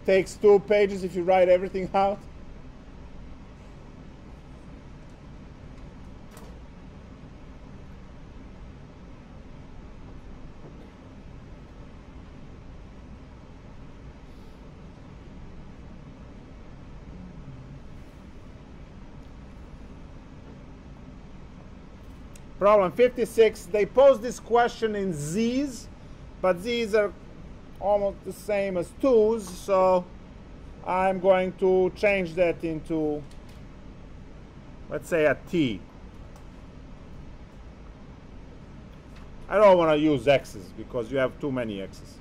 Takes 2 pages if you write everything out. Problem 56, they pose this question in z's, but z's are almost the same as 2's, so I'm going to change that into, let's say, a t. I don't want to use x's because you have too many x's.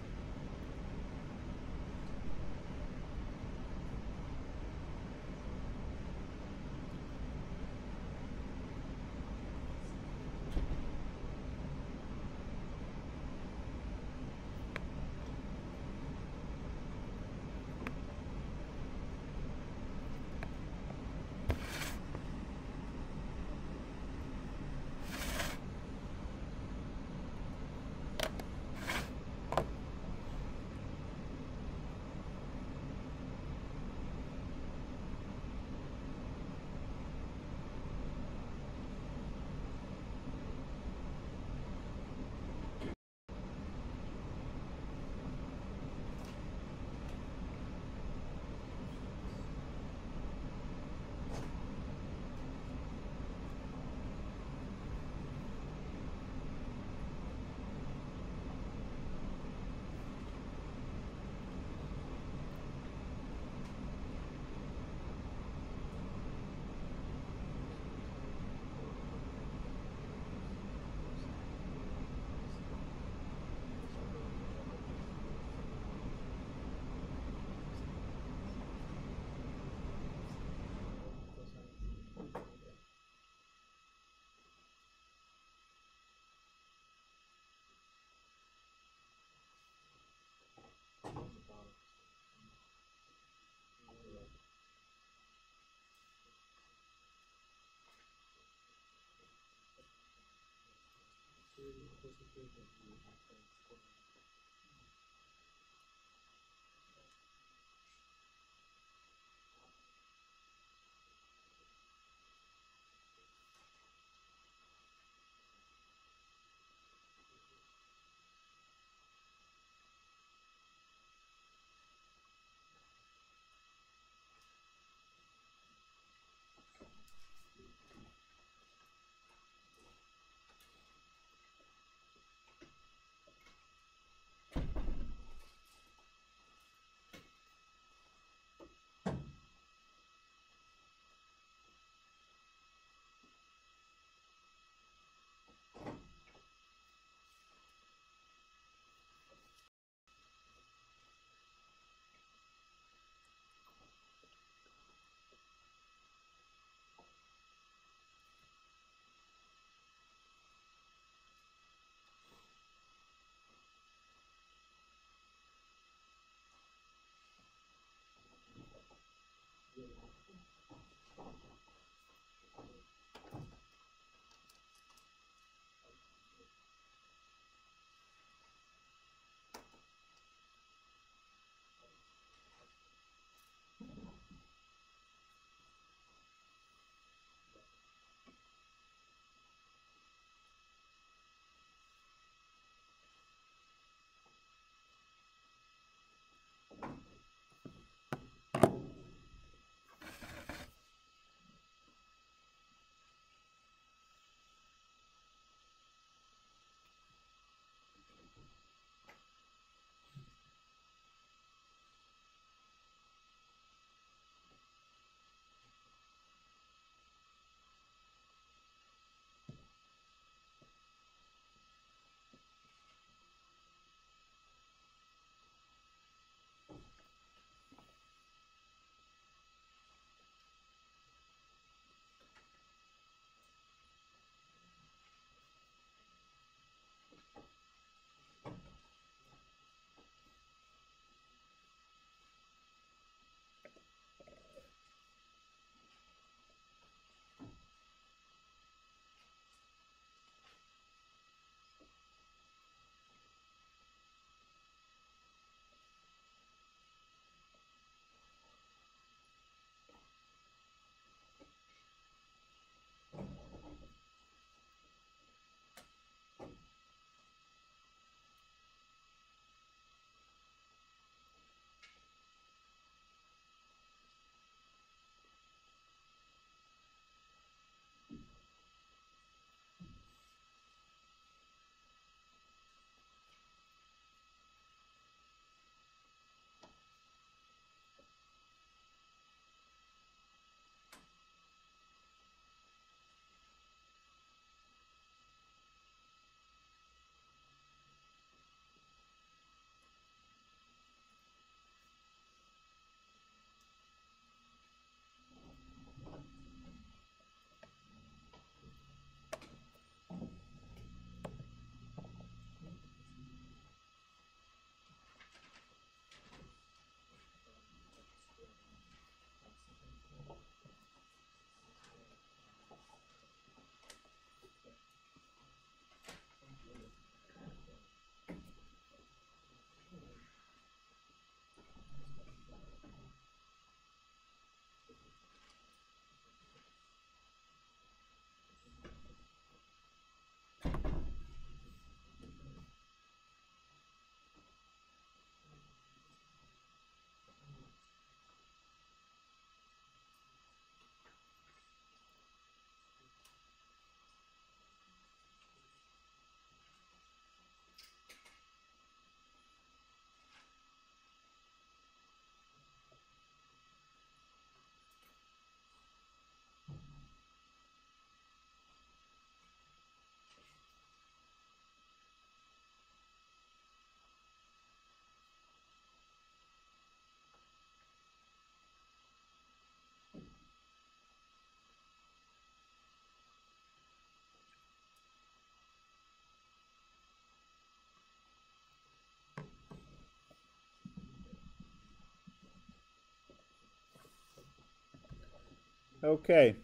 Okay,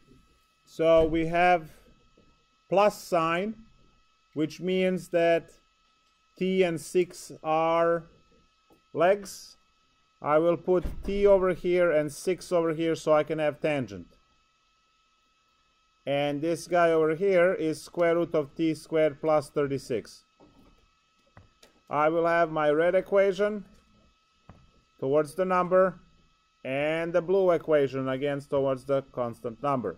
so we have plus sign, which means that t and 6 are legs. I will put t over here and 6 over here so I can have tangent. And this guy over here is square root of t squared plus 36. I will have my red equation towards the number and the blue equation again towards the constant number.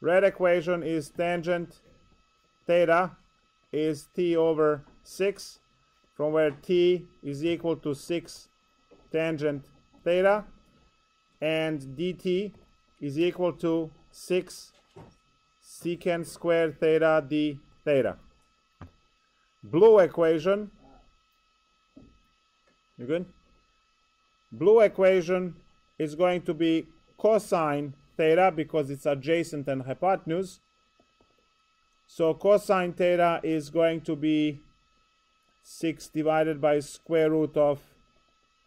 Red equation is tangent theta is t over 6, from where t is equal to 6 tangent theta, and dt is equal to 6 secant squared theta d theta. Blue equation, you good? Blue equation is going to be cosine theta because it's adjacent and hypotenuse. So cosine theta is going to be 6 divided by square root of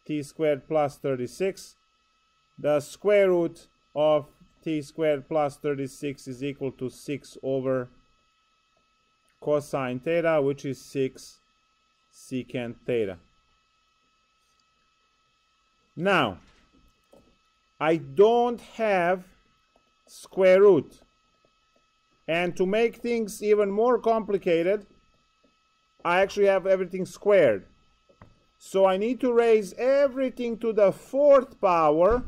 t squared plus 36. The square root of t squared plus 36 is equal to 6 over cosine theta, which is 6 secant theta. Now, I don't have square root. And to make things even more complicated, I actually have everything squared. So I need to raise everything to the 4th power,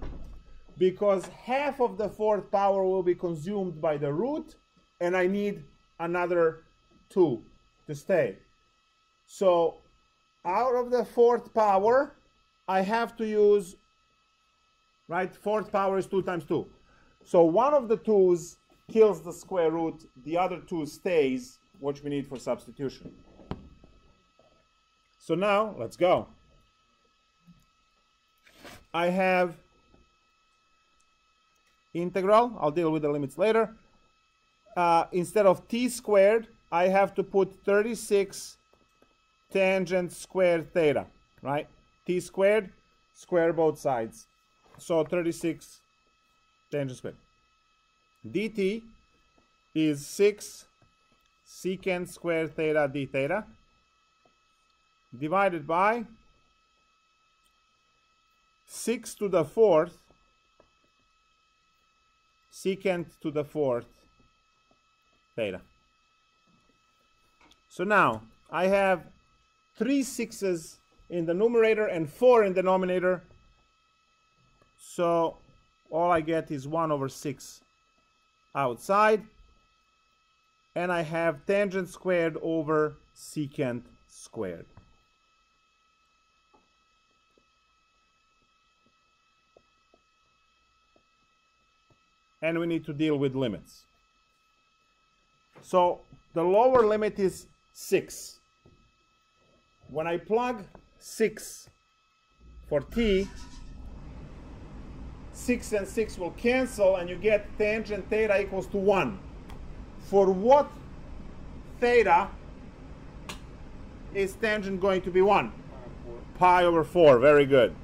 because half of the 4th power will be consumed by the root, and I need another 2 to stay. So out of the 4th power, I have to use, right, 4th power is 2 times 2. So one of the 2's kills the square root, the other 2 stays, which we need for substitution. So now, let's go. I have integral, I'll deal with the limits later. Instead of t squared, I have to put 36 tangent squared theta, right? T squared, square both sides. So 36 tangent squared. dt is 6 secant squared theta d theta divided by 6 to the 4th secant to the 4th theta. So now I have 3 6's in the numerator and 4 in the denominator. So all I get is 1 over 6 outside. And I have tangent squared over secant squared. And we need to deal with limits. So the lower limit is 6. When I plug 6 for t, 6 and 6 will cancel, and you get tangent theta equals to 1. For what theta is tangent going to be 1? Pi over 4. Very good.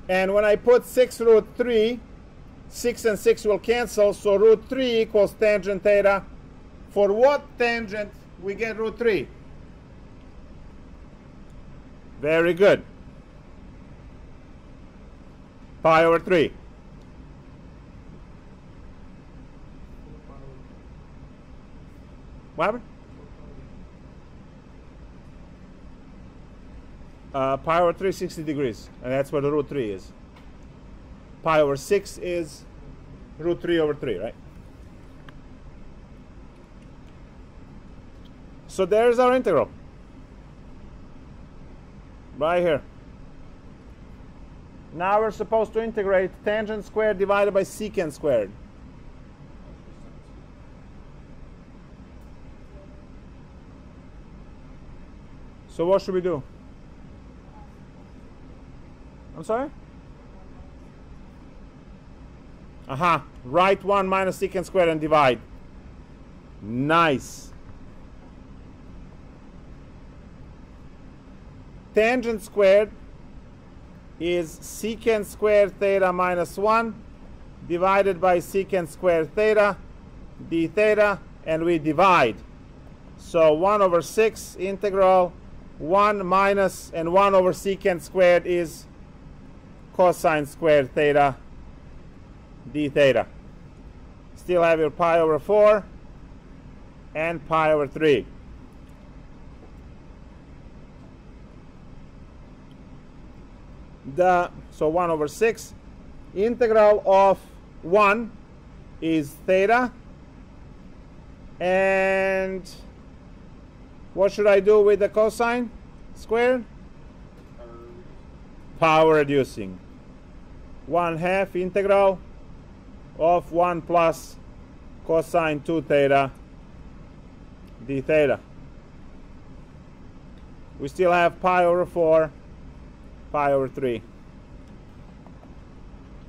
And when I put 6 root 3, 6 and 6 will cancel, so root 3 equals tangent theta. For what tangent we get root 3? Very good. Pi over 3. What happened? Pi over 3 is 60 degrees, and that's what the root 3 is. Pi over 6 is root 3 over 3, right? So there's our integral. Right here. Now we're supposed to integrate tangent squared divided by secant squared. So what should we do? I'm sorry? Aha, write 1 minus secant squared and divide. Nice. Tangent squared is secant squared theta minus 1 divided by secant squared theta d theta, and we divide. So 1 over 6 integral 1 minus, and 1 over secant squared is cosine squared theta d theta. Still have your pi over 4 and pi over 3. So 1 over 6 integral of 1 is theta, and what should I do with the cosine squared? Power reducing. 1/2 integral of 1 plus cosine 2 theta d theta. We still have pi over 4, pi over 3.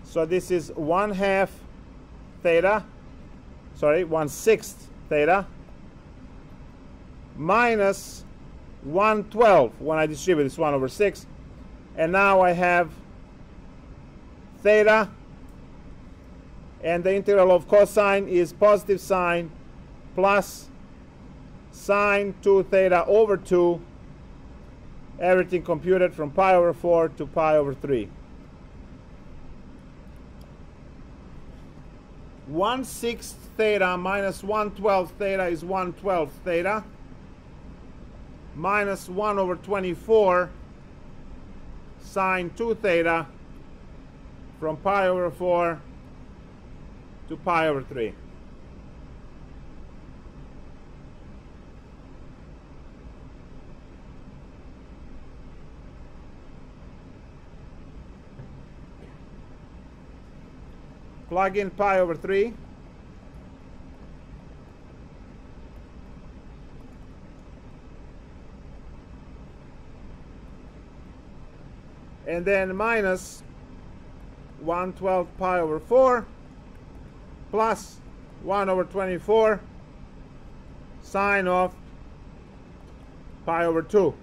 So this is 1/2 theta, sorry, 1/6 theta minus 1/12 when I distribute this 1 over 6. And now I have theta, and the integral of cosine is positive sine plus sine 2 theta over 2, everything computed from pi over 4 to pi over 3. 1/6 theta minus 1/12 theta is 1/12 theta minus 1 over 24 sine 2 theta from pi over 4 to pi over 3. Plug in pi over 3. And then minus 1/12 pi over 4 plus 1 over 24 sine of pi over 2.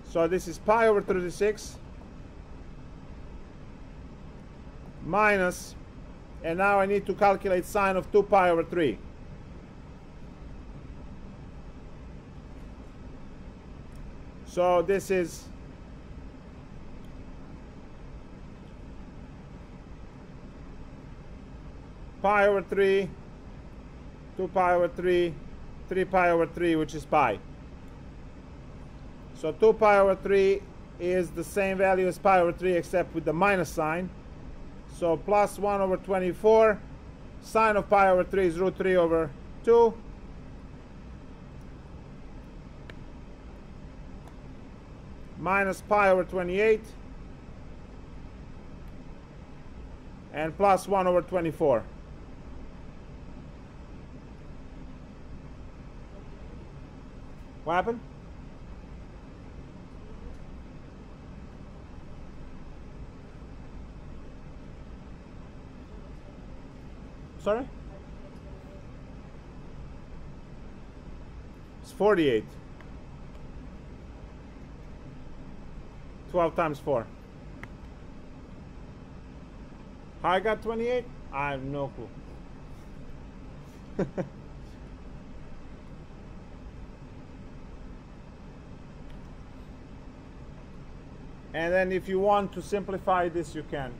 So this is pi over 36 minus, and now I need to calculate sine of 2 pi over 3. So this is pi over 3, 2 pi over 3, 3 pi over 3, which is pi. So 2 pi over 3 is the same value as pi over 3 except with the minus sign. So plus 1 over 24, sine of pi over 3 is root 3 over 2. Minus pi over 28. And plus 1 over 24. What happened? Sorry? It's 48. 12 times 4. How I got 28? I have no clue. And then if you want to simplify this, you can.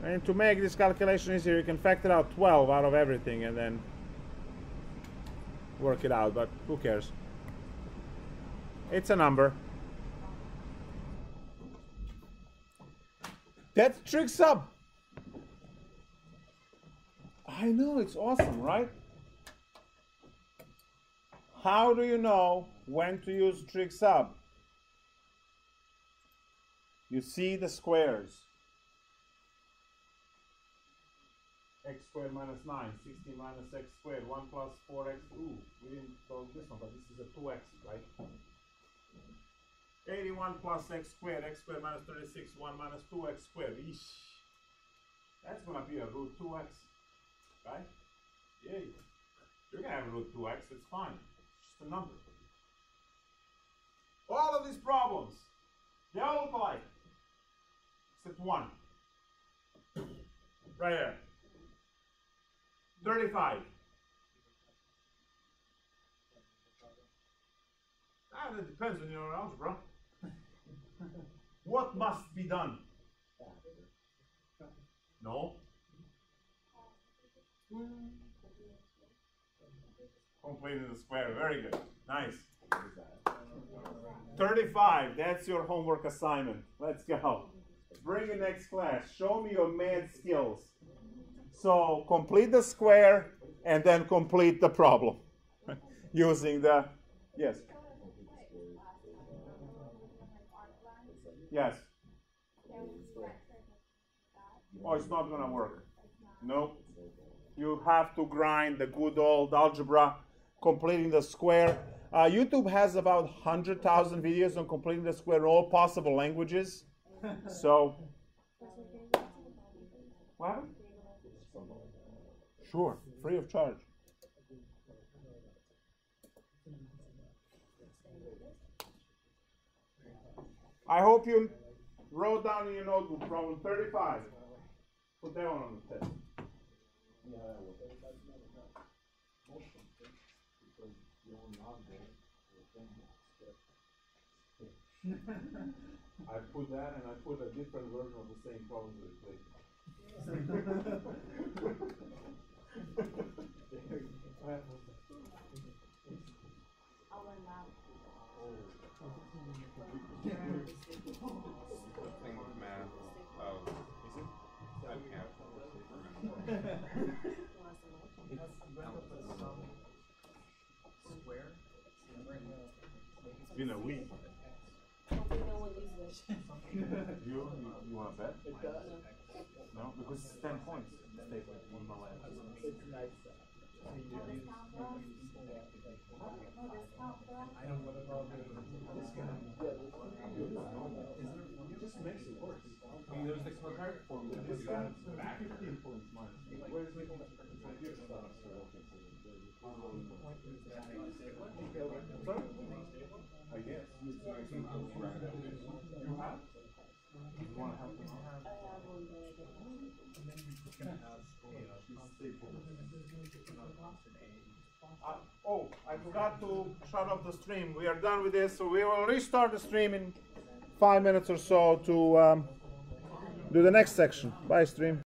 And to make this calculation easier, you can factor out 12 out of everything and then work it out, but who cares? It's a number. That's Trig sub. I know, it's awesome, right? How do you know when to use Trig sub? You see the squares. X squared minus 9, 16 minus x squared, 1 plus 4x. Ooh, we didn't solve this one, but this is a 2x, right? 81 plus x squared minus 36, 1 minus 2x squared. Eesh. That's going to be a root 2x, right? Yeah, you're going to have root 2x, it's fine. It's just a number. All of these problems, they all look alike, except one. Right here. 35. That depends on your algebra. What must be done? No. Completing the square. Very good. Nice. 35. That's your homework assignment. Let's go. Bring it next class. Show me your math skills. So complete the square and then complete the problem using the, yes. Yes. Oh, it's not going to work. Nope. You have to grind the good old algebra, completing the square. YouTube has about 100,000 videos on completing the square in all possible languages. So, what? Sure, free of charge. I hope you wrote down in your notebook problem 35. Put that one on the test. I put that and I put a different version of the same problem to replace it. The thing with math, I can't It's been a week. You want to bet? It does. No, because it's 10 points. It's nice. It just makes it worse. I mean, there's the correct formula. This guy back 15 points minus. Where's the I guess. You have? You want to help me? Oh, I forgot to shut off the stream. We are done with this, so we will restart the stream in 5 minutes or so to do the next section. Bye, stream.